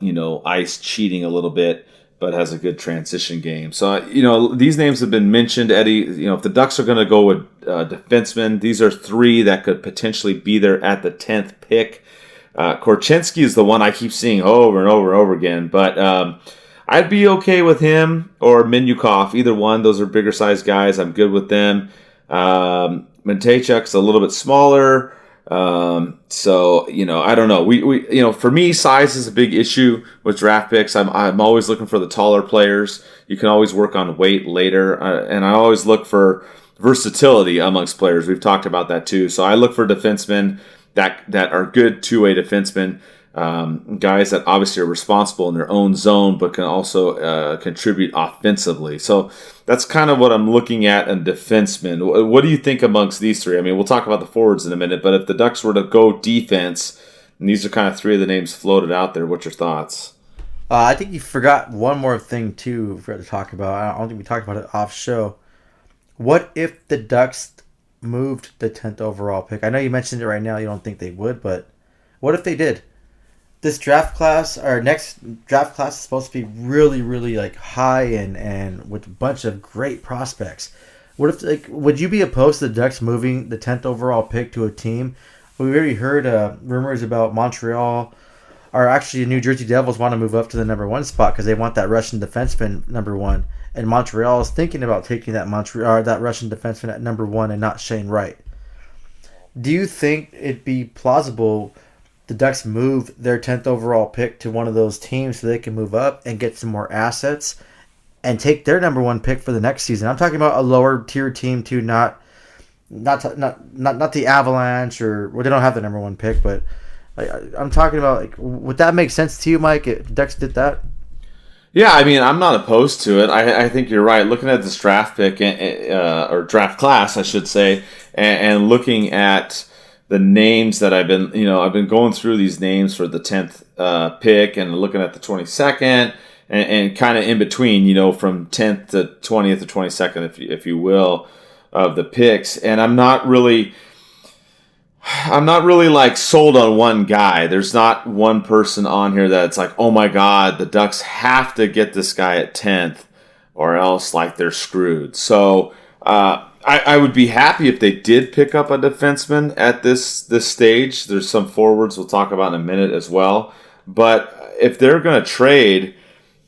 ice cheating a little bit, but has a good transition game. So, these names have been mentioned, Eddie. If the Ducks are going to go with defensemen, these are three that could potentially be there at the 10th pick. Korchinski is the one I keep seeing over and over and over again, but I'd be okay with him or Minukov, either one. Those are bigger size guys. I'm good with them. Matejchuk's a little bit smaller. So, I don't know. We for me, size is a big issue with draft picks. I'm always looking for the taller players. You can always work on weight later. And I always look for versatility amongst players. We've talked about that too. So I look for defensemen that are good two-way defensemen, guys that obviously are responsible in their own zone, but can also contribute offensively. So that's kind of what I'm looking at in defensemen. What do you think amongst these three? I mean, we'll talk about the forwards in a minute, but if the Ducks were to go defense, and these are kind of three of the names floated out there, what's your thoughts? I think you forgot one more thing, too, we forgot to talk about. I don't think we talked about it off show. What if the Ducks moved the 10th overall pick? I know you mentioned it right now. You don't think they would, but what if they did? This draft class, our next draft class, is supposed to be really, really high and with a bunch of great prospects. What if, would you be opposed to the Ducks moving the 10th overall pick to a team? We already heard rumors about Montreal, or actually New Jersey Devils want to move up to the number 1 spot because they want that Russian defenseman number 1. And Montreal is thinking about taking that Russian defenseman at number 1 and not Shane Wright. Do you think it'd be plausible the Ducks move their 10th overall pick to one of those teams so they can move up and get some more assets and take their number 1 pick for the next season? I'm talking about a lower tier team too, not the Avalanche they don't have the number 1 pick, but I'm talking about would that make sense to you, Mike, if the Ducks did that? Yeah, I mean, I'm not opposed to it. I think you're right. Looking at this draft pick or draft class, I should say, and looking at the names that I've been going through these names for the 10th pick and looking at the 22nd and kind of in between, from 10th to 20th to 22nd, if you will, of the picks. And I'm not really sold on one guy. There's not one person on here that's like, oh my God, the Ducks have to get this guy at 10th or else they're screwed. So I would be happy if they did pick up a defenseman at this stage. There's some forwards we'll talk about in a minute as well. But if they're going to trade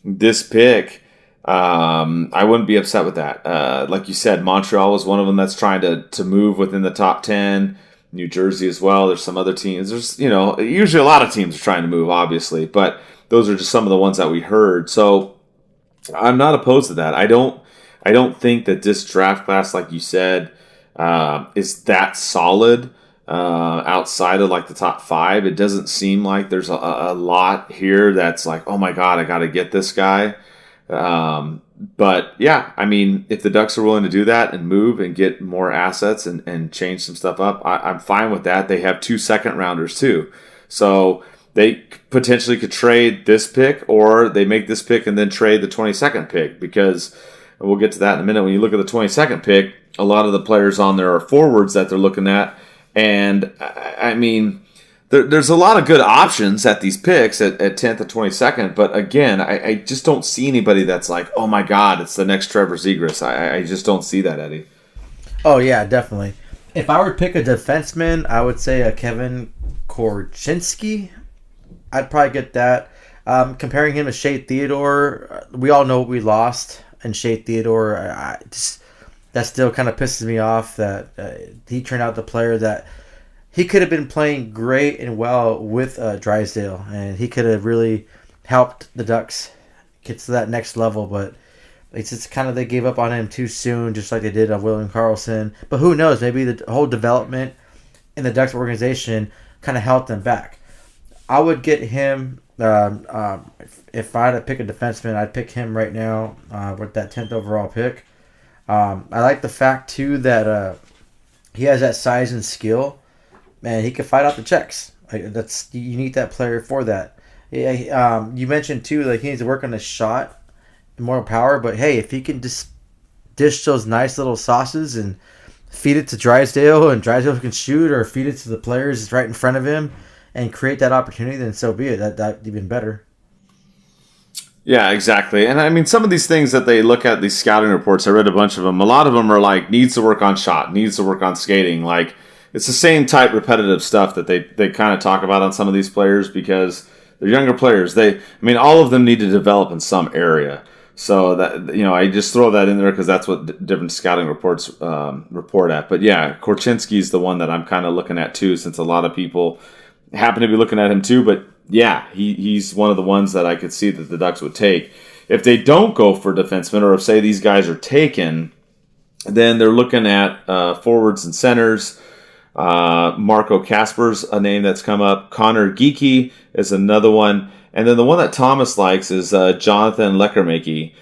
this pick, I wouldn't be upset with that. Like you said, Montreal was one of them that's trying to move within the top 10. New Jersey as well. There's some other teams. There's, usually a lot of teams are trying to move, obviously, but those are just some of the ones that we heard. So I'm not opposed to that. I don't think that this draft class, like you said, is that solid outside of like the top 5. It doesn't seem like there's a lot here that's like, oh my God, I got to get this guy. But yeah, I mean, if the Ducks are willing to do that and move and get more assets and change some stuff up, I'm fine with that. They have 2 second-rounders too. So they potentially could trade this pick, or they make this pick and then trade the 22nd pick, because we'll get to that in a minute. When you look at the 22nd pick, a lot of the players on there are forwards that they're looking at. And I mean, there's a lot of good options at these picks at 10th and 22nd. But again, I just don't see anybody that's like, oh my God, it's the next Trevor Zegras. I just don't see that, Eddie. Oh, yeah, definitely. If I were to pick a defenseman, I would say a Kevin Korchinski. I'd probably get that. Comparing him to Shea Theodore, we all know we lost in Shea Theodore. That still kind of pisses me off that he turned out the player that he could have been playing great and well with Drysdale, and he could have really helped the Ducks get to that next level. But it's just kind of they gave up on him too soon, just like they did on William Karlsson. But who knows? Maybe the whole development in the Ducks organization kind of held them back. I would get him. If I had to pick a defenseman, I'd pick him right now with that 10th overall pick. I like the fact too that he has that size and skill, and he can fight out the checks. You need that player for that. Yeah, you mentioned too he needs to work on his shot and more power. But hey, if he can just dish those nice little sauces and feed it to Drysdale, and Drysdale can shoot, or feed it to the players right in front of him and create that opportunity, then so be it. That even better. Yeah, exactly. And I mean, some of these things that they look at, these scouting reports, I read a bunch of them. A lot of them are like, needs to work on shot, needs to work on skating. Like, it's the same type repetitive stuff that they kind of talk about on some of these players, because they're younger players. All of them need to develop in some area. So that, I just throw that in there because that's what different scouting reports report at. But yeah, Korchinski is the one that I'm kind of looking at too, since a lot of people happen to be looking at him too. But yeah, he's one of the ones that I could see that the Ducks would take. If they don't go for defensemen, or if, say, these guys are taken, then they're looking at forwards and centers. Marco Kasper's a name that's come up. Connor Geekie is another one. And then the one that Thomas likes is Jonathan Lekermakey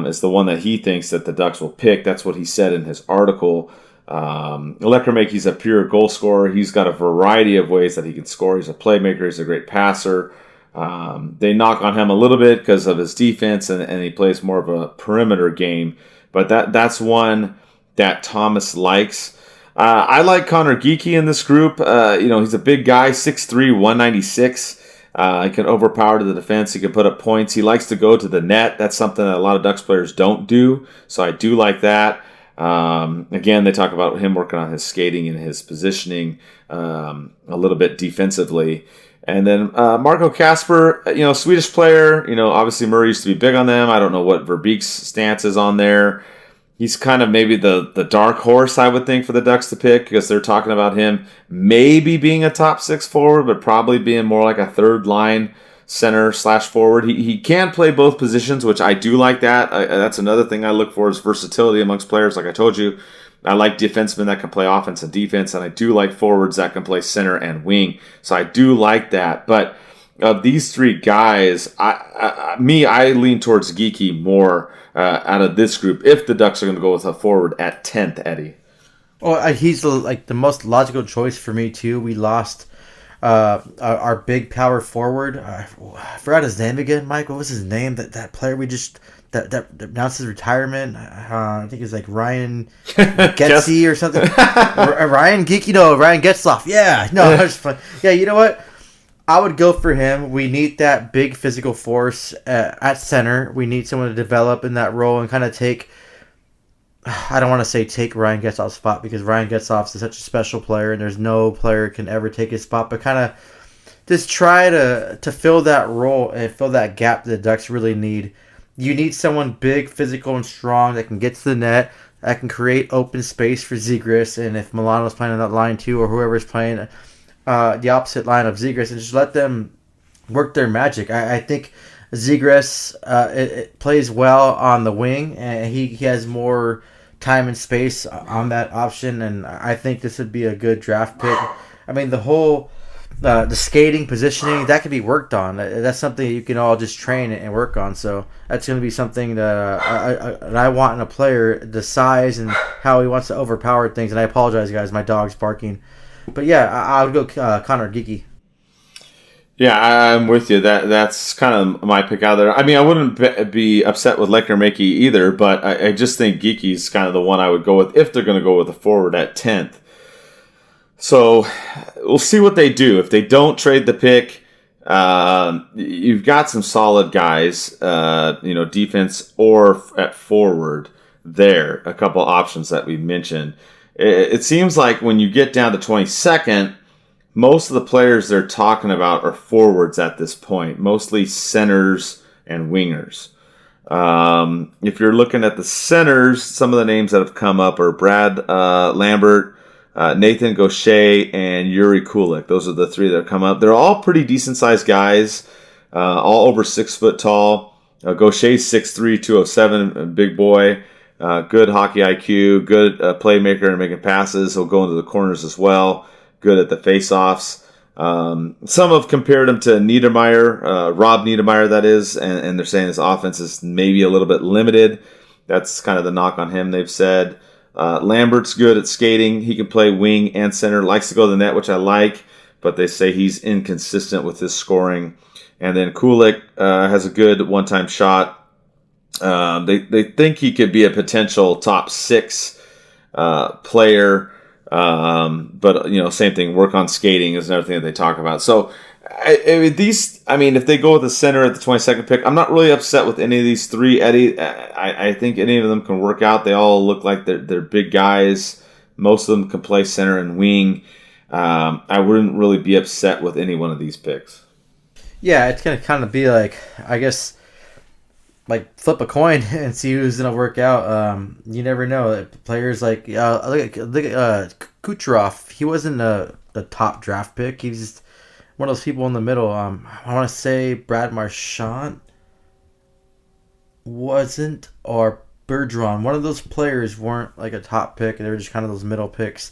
is the one that he thinks that the Ducks will pick. That's what he said in his article. Lekermakey's a pure goal scorer. He's got a variety of ways that he can score. He's a playmaker. He's a great passer. They knock on him a little bit because of his defense, and he plays more of a perimeter game. But that's one that Thomas likes. I like Connor Geekie in this group. He's a big guy, 6'3", 196. He can overpower to the defense. He can put up points. He likes to go to the net. That's something that a lot of Ducks players don't do. So I do like that. Again, they talk about him working on his skating and his positioning a little bit defensively. And then Marco Kasper, Swedish player. Obviously Murray used to be big on them. I don't know what Verbeek's stance is on there. He's kind of maybe the dark horse, I would think, for the Ducks to pick, because they're talking about him maybe being a top 6 forward, but probably being more like a third line center / forward. He can play both positions, which I do like that. That's another thing I look for, is versatility amongst players. Like I told you, I like defensemen that can play offense and defense, and I do like forwards that can play center and wing. So I do like that. But of these 3 guys, I lean towards Geekie more out of this group, if the Ducks are going to go with a forward at 10th, Eddie. Well, he's the most logical choice for me too. We lost our big power forward. I forgot his name again, Mike. What was his name? That player we just that announced his retirement. I think it's like Ryan Getzey or something. Ryan Geeky, Ryan Getzloff. Yeah, no, that's fun. Yeah, you know what? I would go for him. We need that big physical force at center. We need someone to develop in that role and kind of take. I don't want to say take Ryan Getzloff's spot, because Ryan Getzloff is such a special player, and there's no player can ever take his spot. But kind of just try to fill that role and fill that gap that the Ducks really need you need someone big, physical, and strong that can get to the net, that can create open space for Zegras, and if Milano's playing on that line too, or whoever's playing the opposite line of Zegras, and just let them work their magic. I think Zegras it plays well on the wing, and he has more time and space on that option, and I think this would be a good draft pick. I mean, the whole the skating, positioning, that can be worked on. That's something you can all just train and work on. So that's going to be something that I want in a player, the size and how he wants to overpower things. And I apologize, guys, my dog's barking. But yeah, I would go Connor Geeky. Yeah, I'm with you. That's kind of my pick out there. I mean, I wouldn't be upset with Lekner-Makey either, but I just think Geeky's kind of the one I would go with if they're going to go with a forward at 10th. So we'll see what they do. If they don't trade the pick, you've got some solid guys, defense or at forward there. A couple options that we mentioned. It seems like when you get down to 22nd, most of the players they're talking about are forwards at this point, mostly centers and wingers. If you're looking at the centers, some of the names that have come up are Brad Lambert, Nathan Gaucher, and Yuri Kulik. Those are the three that have come up. They're all pretty decent-sized guys, all over 6 foot tall. Gaucher's 6'3", 207, a big boy. Good hockey IQ, good playmaker and making passes. He'll go into the corners as well. Good at the face-offs. Some have compared him to Niedermeyer, Rob Niedermeyer, that is, and they're saying his offense is maybe a little bit limited. That's kind of the knock on him, they've said. Lambert's good at skating. He can play wing and center. Likes to go to the net, which I like, but they say he's inconsistent with his scoring. And then Kulik has a good one-time shot. They think he could be a potential top 6 player. But same thing. Work on skating is another thing that they talk about. So if they go with the center at the 22nd pick, I'm not really upset with any of these three, Eddie. I think any of them can work out. They all look like they're big guys. Most of them can play center and wing. I wouldn't really be upset with any one of these picks. Yeah, it's going to kind of be like, I guess, like flip a coin and see who's going to work out. You never know. Players like, look at Kucherov. He wasn't the top draft pick. He's just one of those people in the middle. I want to say Brad Marchand wasn't, or Bergeron. One of those players weren't like a top pick. They were just kind of those middle picks,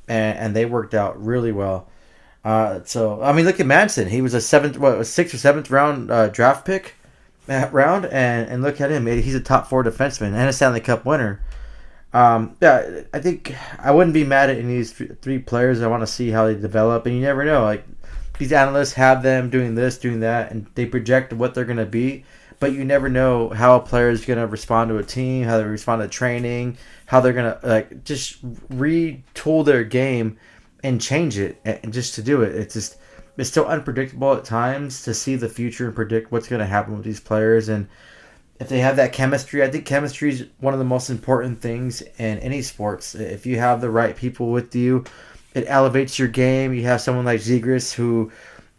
and they worked out really well. Look at Manson. He was a 6th or 7th round draft pick that round, and look at him. He's a top 4 defenseman and a Stanley Cup winner. I think I wouldn't be mad at any of these 3 players. I want to see how they develop, and you never know. Like, these analysts have them doing this, doing that, and they project what they're going to be, but you never know how a player is going to respond to a team, how they respond to training, how they're going to just retool their game and change it, and just to do it. It's still unpredictable at times to see the future and predict what's going to happen with these players. And if they have that chemistry, I think chemistry is one of the most important things in any sports. If you have the right people with you, it elevates your game. You have someone like Zegras who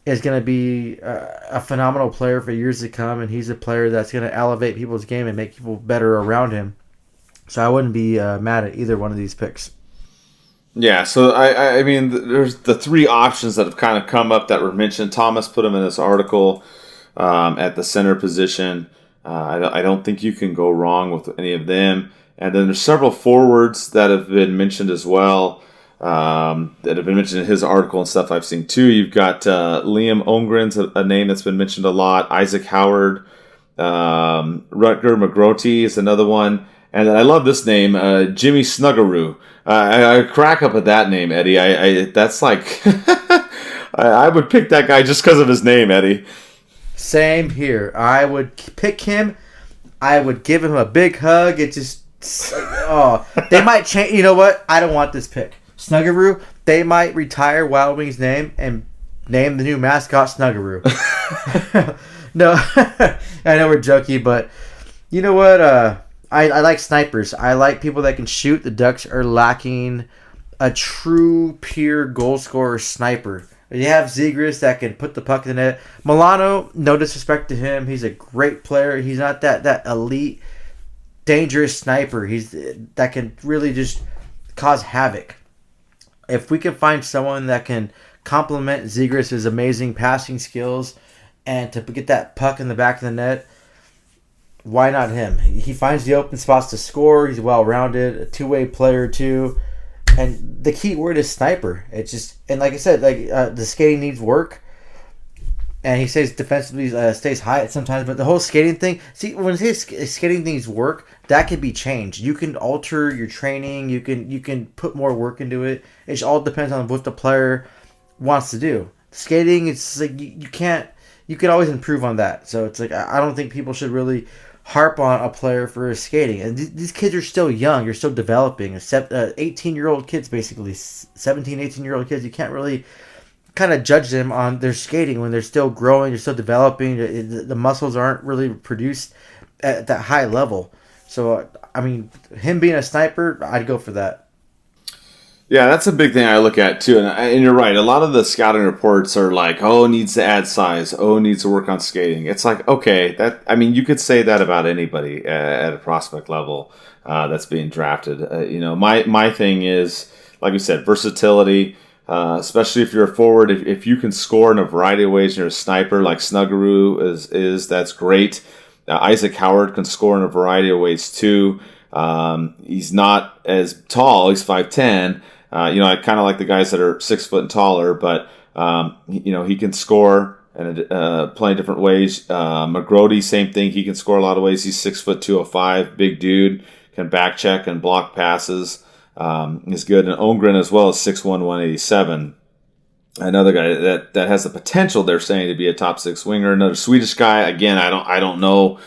is going to be a phenomenal player for years to come, and he's a player that's going to elevate people's game and make people better around him. So I wouldn't be mad at either one of these picks. Yeah, so I mean, there's the 3 options that have kind of come up that were mentioned. Thomas put them in his article at the center position. I don't think you can go wrong with any of them. And then there's several forwards that have been mentioned as well, that have been mentioned in his article and stuff I've seen too. You've got Liam Ongren's a name that's been mentioned a lot. Isaac Howard, Rutger McGroty is another one. And I love this name, Jimmy Snuggaroo. I crack up at that name, Eddie. That's like, I would pick that guy just because of his name, Eddie. Same here. I would pick him. I would give him a big hug. It just, they might change. You know what? I don't want this pick. Snuggaroo, they might retire Wild Wings' name and name the new mascot Snuggaroo. No, I know we're joking, but you know what? I like snipers. I like people that can shoot. The Ducks are lacking a true, pure goal scorer sniper. You have Zegras that can put the puck in the net. Milano, no disrespect to him, he's a great player. He's not that elite, dangerous sniper. He's that can really just cause havoc. If we can find someone that can complement Zegras' amazing passing skills and to get that puck in the back of the net, why not him? He finds the open spots to score. He's well-rounded, a two-way player too. And the key word is sniper. It's just, and like I said, the skating needs work. And he says defensively stays high sometimes, but the whole skating thing. See, when he says skating needs work, that can be changed. You can alter your training. You can put more work into it. It all depends on what the player wants to do. Skating, it's like you can't. You can always improve on that. So it's like I don't think people should really harp on a player for his skating. And these kids are still young. You're still developing. 18-year-old kids, basically 17, 18-year-old kids. You can't really kind of judge them on their skating when they're still growing, they're still developing. The muscles aren't really produced at that high level. So, I mean, him being a sniper, I'd go for that. Yeah, that's a big thing I look at too. And you're right. A lot of the scouting reports are like, oh, needs to add size. Oh, needs to work on skating. It's like, okay, you could say that about anybody at a prospect level that's being drafted. My thing is, like we said, versatility. Especially if you're a forward, if you can score in a variety of ways, and you're a sniper like Snuggeroo is that's great. Isaac Howard can score in a variety of ways too. He's not as tall; he's 5'10". I kind of like the guys that are 6 foot and taller, but he can score in plenty of different ways. McGrody, same thing; he can score a lot of ways. He's 6 foot 205, big dude, can back check and block passes. Is good. And Ongren as well as 6'1", 187. Another guy that has the potential, they're saying, to be a top six winger. Another Swedish guy. Again, I don't know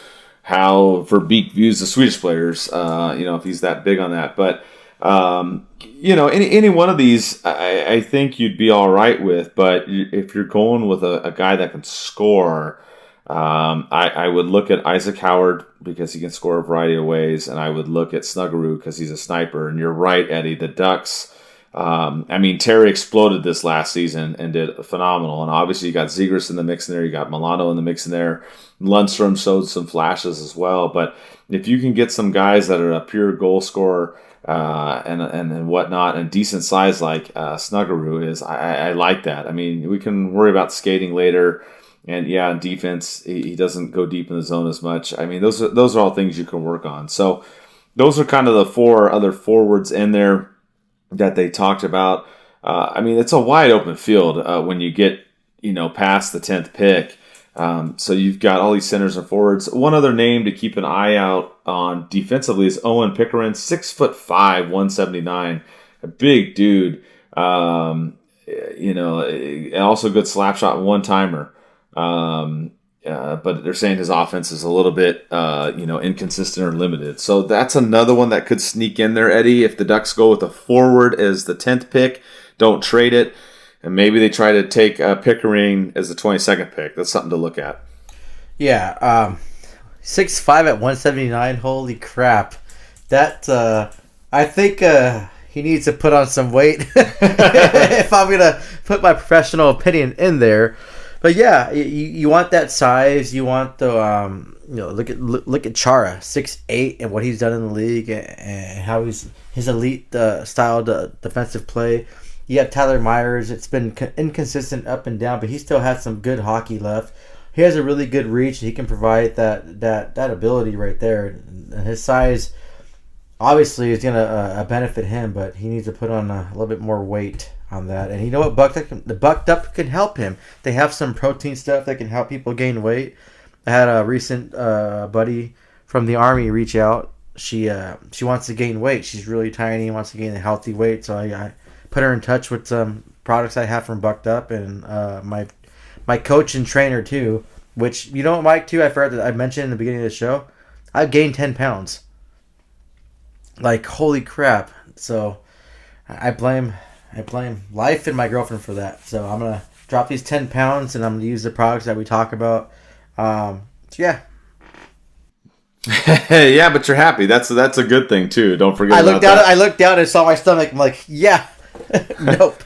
how Verbeek views the Swedish players. If he's that big on that, but any one of these, I think you'd be all right with. But if you're going with a guy that can score, I would look at Isaac Howard because he can score a variety of ways, and I would look at Snuggeroo because he's a sniper. And you're right, Eddie. The Ducks. Terry exploded this last season and did phenomenal. And obviously, you got Zegras in the mix in there. You got Milano in the mix in there. Lundstrom showed some flashes as well. But if you can get some guys that are a pure goal scorer and whatnot, and decent size like Snuggeroo is, I like that. I mean, we can worry about skating later. And yeah, in defense, he doesn't go deep in the zone as much. I mean, those are all things you can work on. So those are kind of the four other forwards in there that they talked about. It's a wide open field when you get past the 10th pick. So you've got all these centers and forwards. One other name to keep an eye out on defensively is Owen Pickering, 6'5", 179, a big dude. And also good slap shot, one timer. But they're saying his offense is a little bit, inconsistent or limited. So that's another one that could sneak in there, Eddie. If the Ducks go with a forward as the 10th pick, don't trade it. And maybe they try to take Pickering as the 22nd pick. That's something to look at. Yeah. 6'5" at 179. Holy crap. That, I think he needs to put on some weight if I'm going to put my professional opinion in there. But yeah, you want that size. You want the look at Chara, 6'8", and what he's done in the league, and how his elite style defensive play. You have Tyler Myers. It's been inconsistent up and down, but he still has some good hockey left. He has a really good reach. He can provide that ability right there. And his size obviously is gonna benefit him, but he needs to put on a little bit more weight on that. And you know what, Bucked Up can help him. They have some protein stuff that can help people gain weight. I had a recent buddy from the Army reach out. She wants to gain weight. She's really tiny, wants to gain a healthy weight. So I put her in touch with some products I have from Bucked Up, and my coach and trainer too. Which, you know what, Mike, too, I forgot that I mentioned in the beginning of the show. I've gained 10 pounds. Like, holy crap. So I blame life and my girlfriend for that. So I'm gonna drop these 10 pounds, and I'm gonna use the products that we talk about. Yeah. Yeah, but you're happy. That's a good thing too. Don't forget. I looked down and saw my stomach. I'm like, yeah, nope.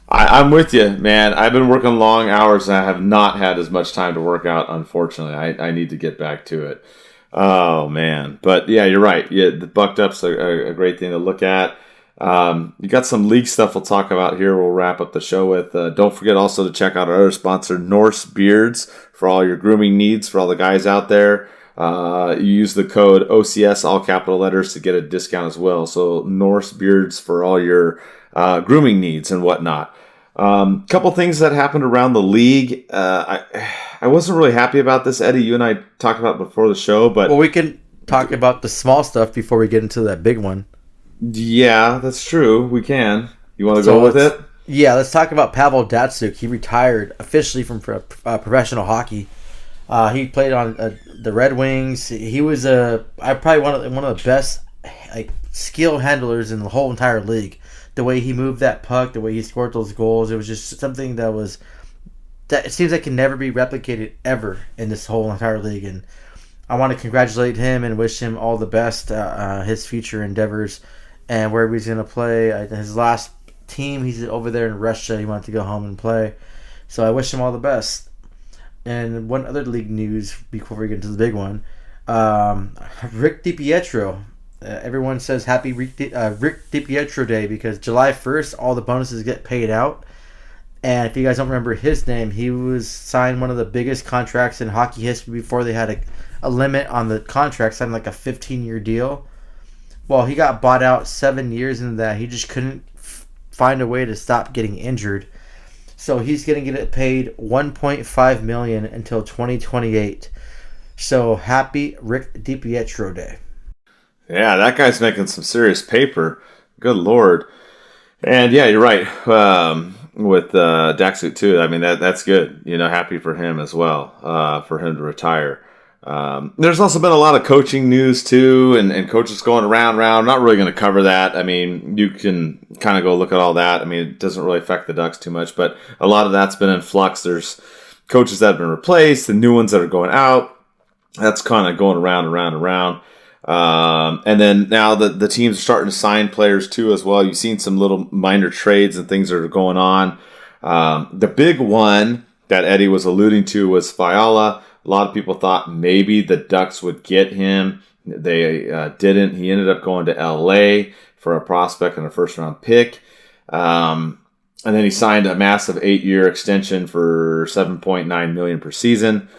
I'm with you, man. I've been working long hours and I have not had as much time to work out, unfortunately. I need to get back to it. Oh, man. But yeah, you're right. Yeah, the Bucked Up's a great thing to look at. You got some league stuff we'll talk about here. We'll wrap up the show with. Don't forget also to check out our other sponsor, Norse Beards, for all your grooming needs for all the guys out there. You use the code OCS, all capital letters, to get a discount as well. So Norse Beards for all your grooming needs and whatnot. Couple things that happened around the league. I wasn't really happy about this, Eddie. You and I talked about it before the show, but we can talk about the small stuff before we get into that big one. Yeah, that's true. We can. You want to go with it? Yeah, let's talk about Pavel Datsyuk. He retired officially from professional hockey. He played on the Red Wings. He was probably one of the best skill handlers in the whole entire league. The way he moved that puck, the way he scored those goals, it was just something that it seems like can never be replicated ever in this whole entire league. And I want to congratulate him and wish him all the best, his future endeavors, and wherever he's going to play. His last team, he's over there in Russia. He wanted to go home and play. So I wish him all the best. And one other league news before we get into the big one. Rick DiPietro. Everyone says happy Rick DiPietro Day because July 1st, all the bonuses get paid out. And if you guys don't remember his name, he was signed one of the biggest contracts in hockey history before they had a limit on the contract, signed like a 15-year deal. Well, he got bought out 7 years into that. He just couldn't find a way to stop getting injured. So he's going to get paid $1.5 million until 2028. So happy Rick DiPietro Day. Yeah, that guy's making some serious paper. Good Lord. And yeah, you're right. With Datsyuk too. I mean, that's good. Happy for him as well, for him to retire. There's also been a lot of coaching news too, and coaches going around. I'm not really going to cover that. I mean, you can kind of go look at all that. I mean, it doesn't really affect the Ducks too much, but a lot of that's been in flux. There's coaches that have been replaced, the new ones that are going out. That's kind of going around. And then now the teams are starting to sign players too as well. You've seen some little minor trades and things that are going on. The big one that Eddie was alluding to was Fiala. A lot of people thought maybe the Ducks would get him. They didn't. He ended up going to LA for a prospect and a first-round pick. And then he signed a massive 8-year extension for $7.9 million per season.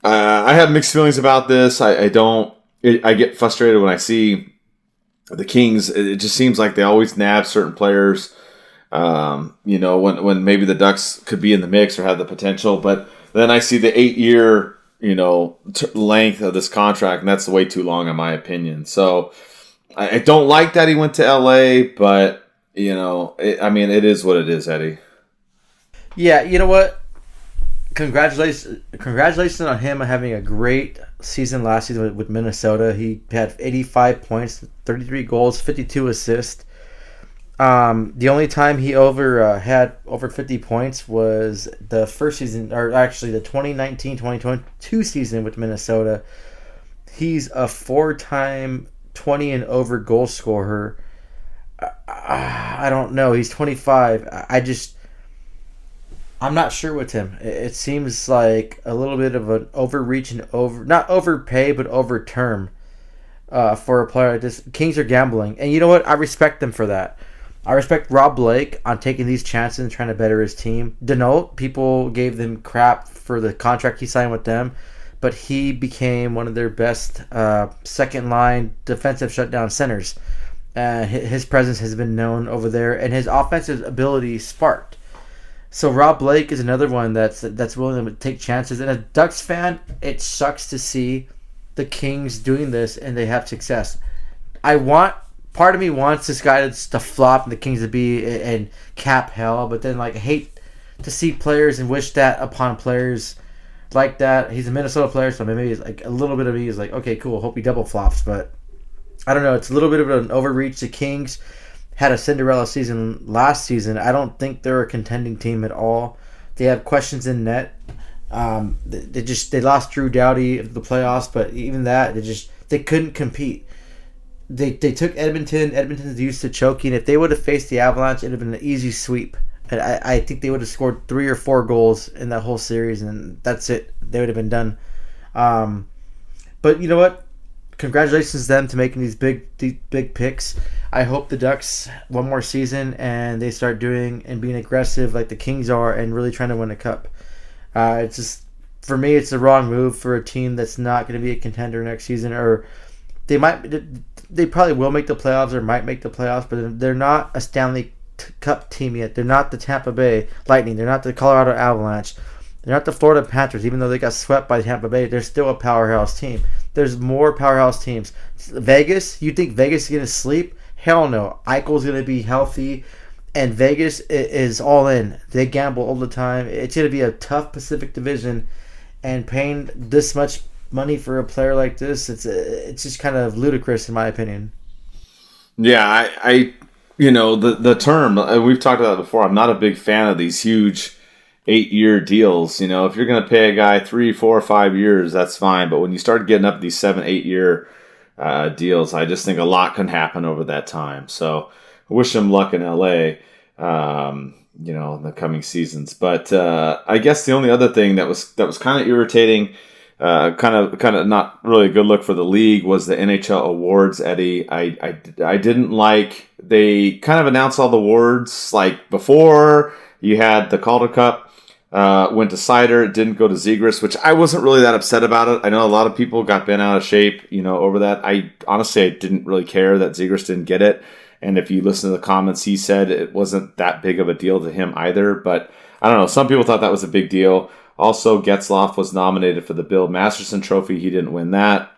I have mixed feelings about this. I get frustrated when I see the Kings. It just seems like they always nab certain players, when maybe the Ducks could be in the mix or have the potential. But then I see the 8-year, length of this contract, and that's way too long in my opinion. So I don't like that he went to LA, but, it is what it is, Eddie. Yeah, you know what? Congratulations on him having a great season last season with Minnesota. He had 85 points, 33 goals, 52 assists. The only time he had over 50 points was the first season, or actually the 2019-2022 season with Minnesota. He's a 4-time 20 and over goal scorer. I don't know. He's 25. I'm not sure with him. It seems like a little bit of an overreach and not overpay, but over term for a player like this. Kings are gambling. And you know what? I respect them for that. I respect Rob Blake on taking these chances and trying to better his team. Denault, people gave them crap for the contract he signed with them, but he became one of their best second-line defensive shutdown centers. His presence has been known over there, and his offensive ability sparked. So Rob Blake is another one that's willing to take chances. And as a Ducks fan, it sucks to see the Kings doing this and they have success. Part of me wants this guy to flop and the Kings to be in cap hell, but then I hate to see players and wish that upon players like that. He's a Minnesota player, so maybe it's a little bit of me is okay, cool, hope he double flops, but I don't know. It's a little bit of an overreach. The Kings had a Cinderella season last season. I don't think they're a contending team at all. They have questions in net. They lost Drew Doughty of the playoffs, but even that they couldn't compete. They took Edmonton. Edmonton's used to choking. If they would have faced the Avalanche, it'd have been an easy sweep. And I think they would have scored 3 or 4 goals in that whole series, and that's it. They would have been done. But you know what? Congratulations to them to making these big picks. I hope the Ducks one more season and they start doing and being aggressive like the Kings are and really trying to win a cup. It's just, for me, it's the wrong move for a team that's not going to be a contender next season, or they probably will make the playoffs or might make the playoffs, but they're not a Stanley Cup team yet. They're not the Tampa Bay Lightning. They're not the Colorado Avalanche. They're not the Florida Panthers. Even though they got swept by Tampa Bay, they're still a powerhouse team. There's more powerhouse teams. Vegas, you think Vegas is going to sleep? Hell no. Eichel's going to be healthy, and Vegas is all in. They gamble all the time. It's going to be a tough Pacific Division, and paying this much money for a player like this, it's just kind of ludicrous in my opinion. Yeah, I the term, we've talked about it before. I'm not a big fan of these huge 8-year deals. If you're going to pay a guy 3, 4, 5 years, that's fine. But when you start getting up to these 7, 8-year deals, I just think a lot can happen over that time. So I wish him luck in LA, in the coming seasons. But I guess the only other thing that was kind of irritating, kind of not really a good look for the league, was the NHL awards, Eddie. I didn't like, they kind of announced all the awards like before. You had the Calder Cup. Went to Sider. It didn't go to Zegras, which I wasn't really that upset about it. I know a lot of people got bent out of shape, over that. I didn't really care that Zegras didn't get it. And if you listen to the comments, he said it wasn't that big of a deal to him either. But I don't know. Some people thought that was a big deal. Also, Getzlaf was nominated for the Bill Masterson Trophy. He didn't win that.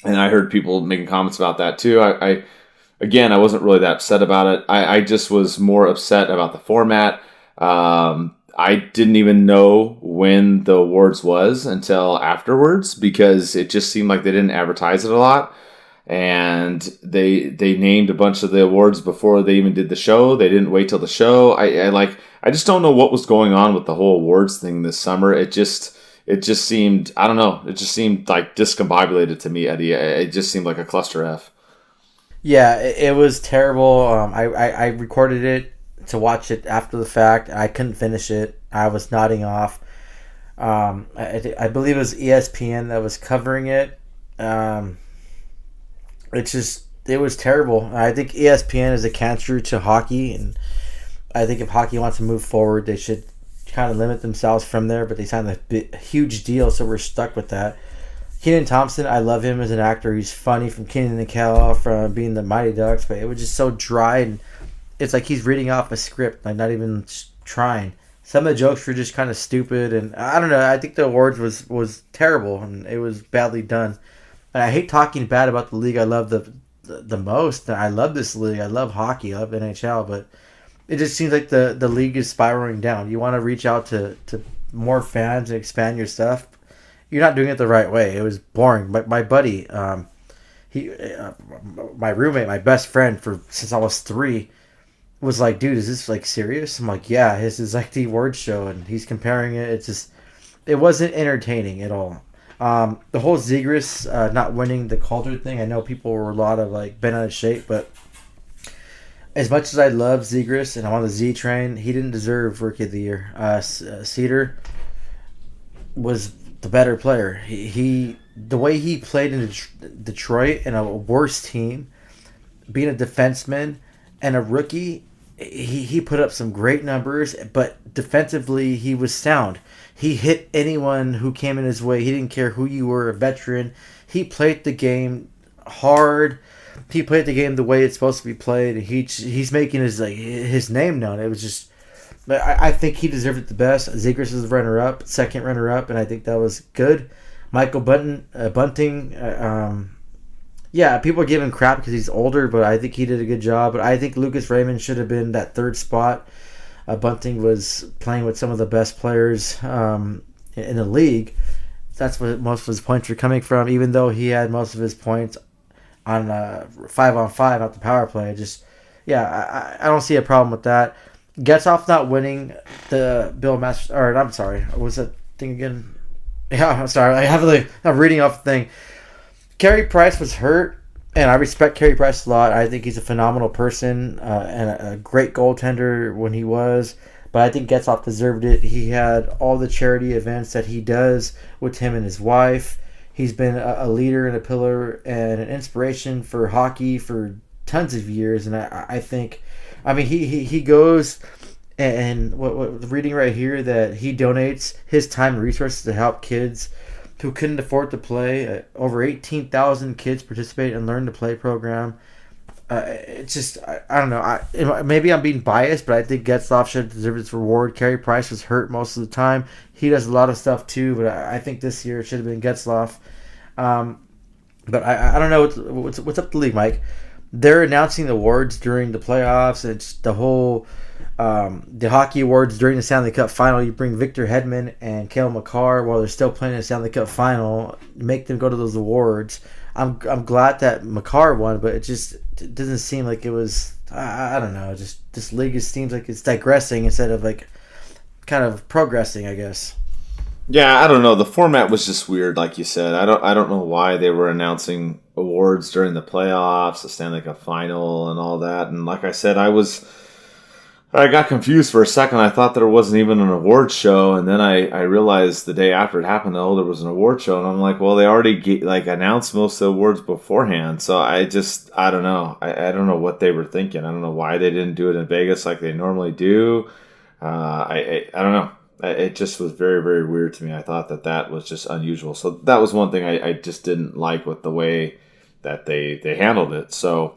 And I heard people making comments about that too. I wasn't really that upset about it. I just was more upset about the format. I didn't even know when the awards was until afterwards, because it just seemed like they didn't advertise it a lot. And they named a bunch of the awards before they even did the show. They didn't wait till the show. I just don't know what was going on with the whole awards thing this summer. It just seemed, I don't know. It just seemed like discombobulated to me, Eddie. It just seemed like a cluster F. Yeah, it was terrible. I recorded it to watch it after the fact. I couldn't finish it. I was nodding off. I believe it was ESPN that was covering it. It was terrible. I think ESPN is a cancer to hockey, and I think if hockey wants to move forward, they should kind of limit themselves from there, but they signed a huge deal, so we're stuck with that. Kenan Thompson, I love him as an actor. He's funny, from Kenan and Kel, from being the Mighty Ducks, but it was just so dry, and it's like he's reading off a script, like not even trying. Some of the jokes were just kind of stupid, and I don't know. I think the awards was terrible, and it was badly done. And I hate talking bad about the league I love the most. I love this league. I love hockey. I love NHL, but it just seems like the league is spiraling down. You want to reach out to more fans and expand your stuff. You're not doing it the right way. It was boring. My buddy, my roommate, my best friend since I was 3, was like, dude, is this like serious? I'm like, yeah, this is like the award show, and he's comparing it. It wasn't entertaining at all. The whole Zegras not winning the Calder thing, I know people were a lot of like bent out of shape, but as much as I love Zegras and I'm on the Z train, he didn't deserve Rookie of the Year. Cedar was the better player. He the way he played in Detroit in a worse team, being a defenseman and a rookie, he put up some great numbers, but defensively he was sound. He hit anyone who came in his way. He didn't care who you were, a veteran. He played the game hard. He played the game the way it's supposed to be played. He's making his name known. It was just, I think he deserved it the best. Zegras is runner-up, second runner-up, and I think that was good. Michael Bunting, yeah, people are giving crap because he's older, but I think he did a good job. But I think Lucas Raymond should have been that third spot. Bunting was playing with some of the best players in the league. That's where most of his points were coming from, even though he had most of his points on 5-on-5 out the power play. I don't see a problem with that. Getzlaf not winning the Bill Masters, or I'm sorry, what was that thing again? Yeah, I'm sorry. I'm reading off the thing. Carey Price was hurt, and I respect Carey Price a lot. I think he's a phenomenal person and a great goaltender when he was. but I think Getzlaf deserved it. He had all the charity events that he does with him and his wife. He's been a leader and a pillar and an inspiration for hockey for tons of years, and I think, I mean, he goes and what reading right here that he donates his time and resources to help kids who couldn't afford to play. Over 18,000 kids participate in Learn to Play program. It's just, I don't know. Maybe I'm being biased, but I think Getzlaf should deserve its reward. Carey Price was hurt most of the time. He does a lot of stuff too, but I think this year it should have been Getzlaf. But I don't know what's up with the league, Mike. They're announcing the awards during the playoffs. It's the whole the hockey awards during the Stanley Cup final. You bring Victor Hedman and Cale Makar while they're still playing the Stanley Cup final. Make them go to those awards. I'm glad that Makar won, but it doesn't seem like it was. I don't know. Just this league seems like it's digressing instead of like kind of progressing, I guess. Yeah, I don't know. The format was just weird, like you said. I don't know why they were announcing awards during the playoffs, the Stanley Cup final, and all that. And like I said, I got confused for a second. I thought there wasn't even an award show, and then I realized the day after it happened, oh, there was an award show, and I'm like, well, they already announced most of the awards beforehand. So I don't know. I don't know what they were thinking. I don't know why they didn't do it in Vegas like they normally do. I don't know. It just was very, very weird to me. I thought that was just unusual. So that was one thing I just didn't like with the way that they handled it. So,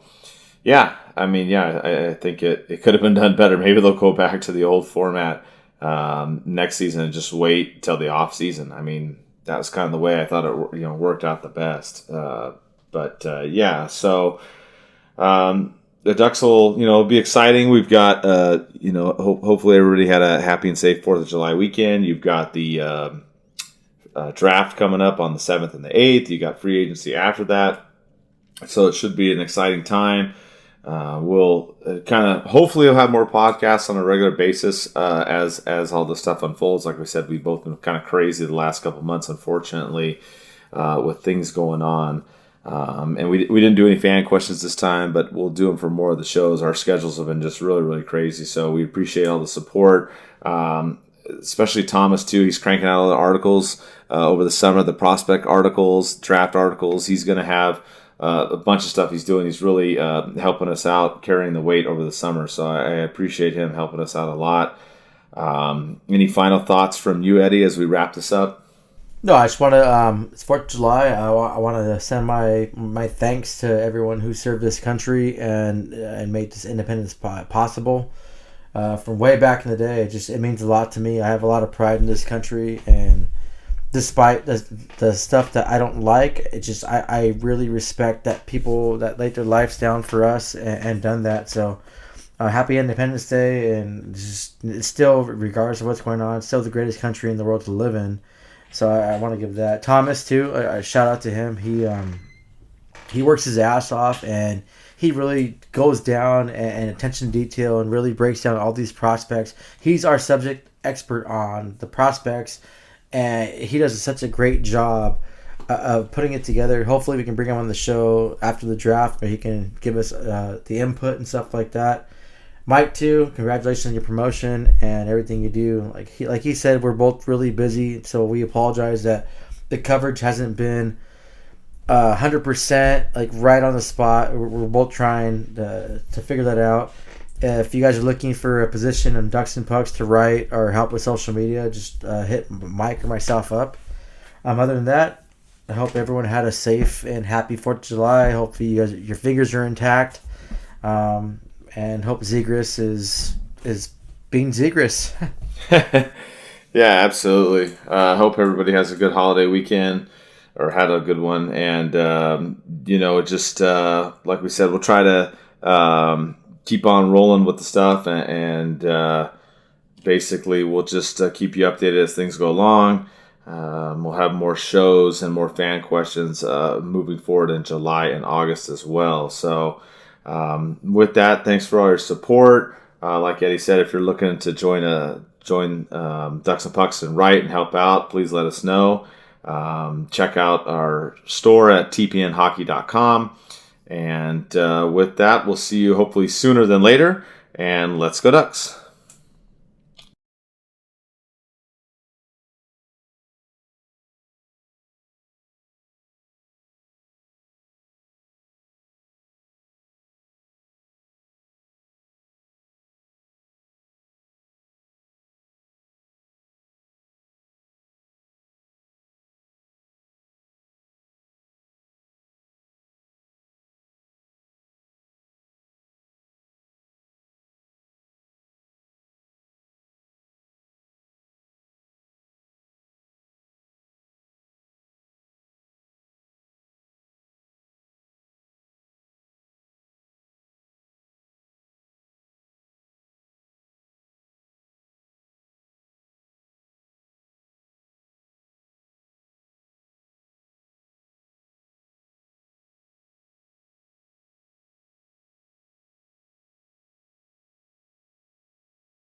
yeah, I mean, yeah, I think it could have been done better. Maybe they'll go back to the old format next season and just wait till the off season. I mean, that was kind of the way I thought it worked out the best. Yeah, so the Ducks will be exciting. We've got hopefully everybody had a happy and safe 4th of July weekend. You've got the draft coming up on the 7th and the 8th. You got free agency after that, so it should be an exciting time. We'll hopefully we'll have more podcasts on a regular basis as all the stuff unfolds. Like we said, we've both been kind of crazy the last couple of months, unfortunately, with things going on. And we didn't do any fan questions this time, but we'll do them for more of the shows. Our schedules have been just really, really crazy, so we appreciate all the support, especially Thomas, too. He's cranking out all the articles over the summer, the prospect articles, draft articles. He's going to have a bunch of stuff he's doing. He's really helping us out, carrying the weight over the summer, so I appreciate him helping us out a lot. Any final thoughts from you, Eddie, as we wrap this up? No, I just want to, it's 4th of July. I want to send my thanks to everyone who served this country and made this independence possible. From way back in the day, it means a lot to me. I have a lot of pride in this country, and despite the stuff that I don't like, I really respect that people that laid their lives down for us and done that. So, happy Independence Day, and it's still, regardless of what's going on, it's still the greatest country in the world to live in. So I want to give that. Thomas, too, a shout out to him. He works his ass off, and he really goes down and attention to detail and really breaks down all these prospects. He's our subject expert on the prospects, and he does such a great job of putting it together. Hopefully we can bring him on the show after the draft, where he can give us the input and stuff like that. Mike, too, congratulations on your promotion and everything you do. Like he said, we're both really busy, so we apologize that the coverage hasn't been 100% right on the spot. We're both trying to figure that out. If you guys are looking for a position on Ducks and Pucks to write or help with social media, just hit Mike or myself up. Other than that, I hope everyone had a safe and happy 4th of July. Hopefully your fingers are intact. And hope Zegras is being Zegras. Yeah, absolutely. I hope everybody has a good holiday weekend or had a good one. And, just like we said, we'll try to keep on rolling with the stuff. And basically, we'll just keep you updated as things go along. We'll have more shows and more fan questions moving forward in July and August as well. So, with that, thanks for all your support. Like Eddie said, if you're looking to join Ducks and Pucks and write and help out, please let us know. Check out our store at tpnhockey.com. And with that, we'll see you hopefully sooner than later. And let's go Ducks.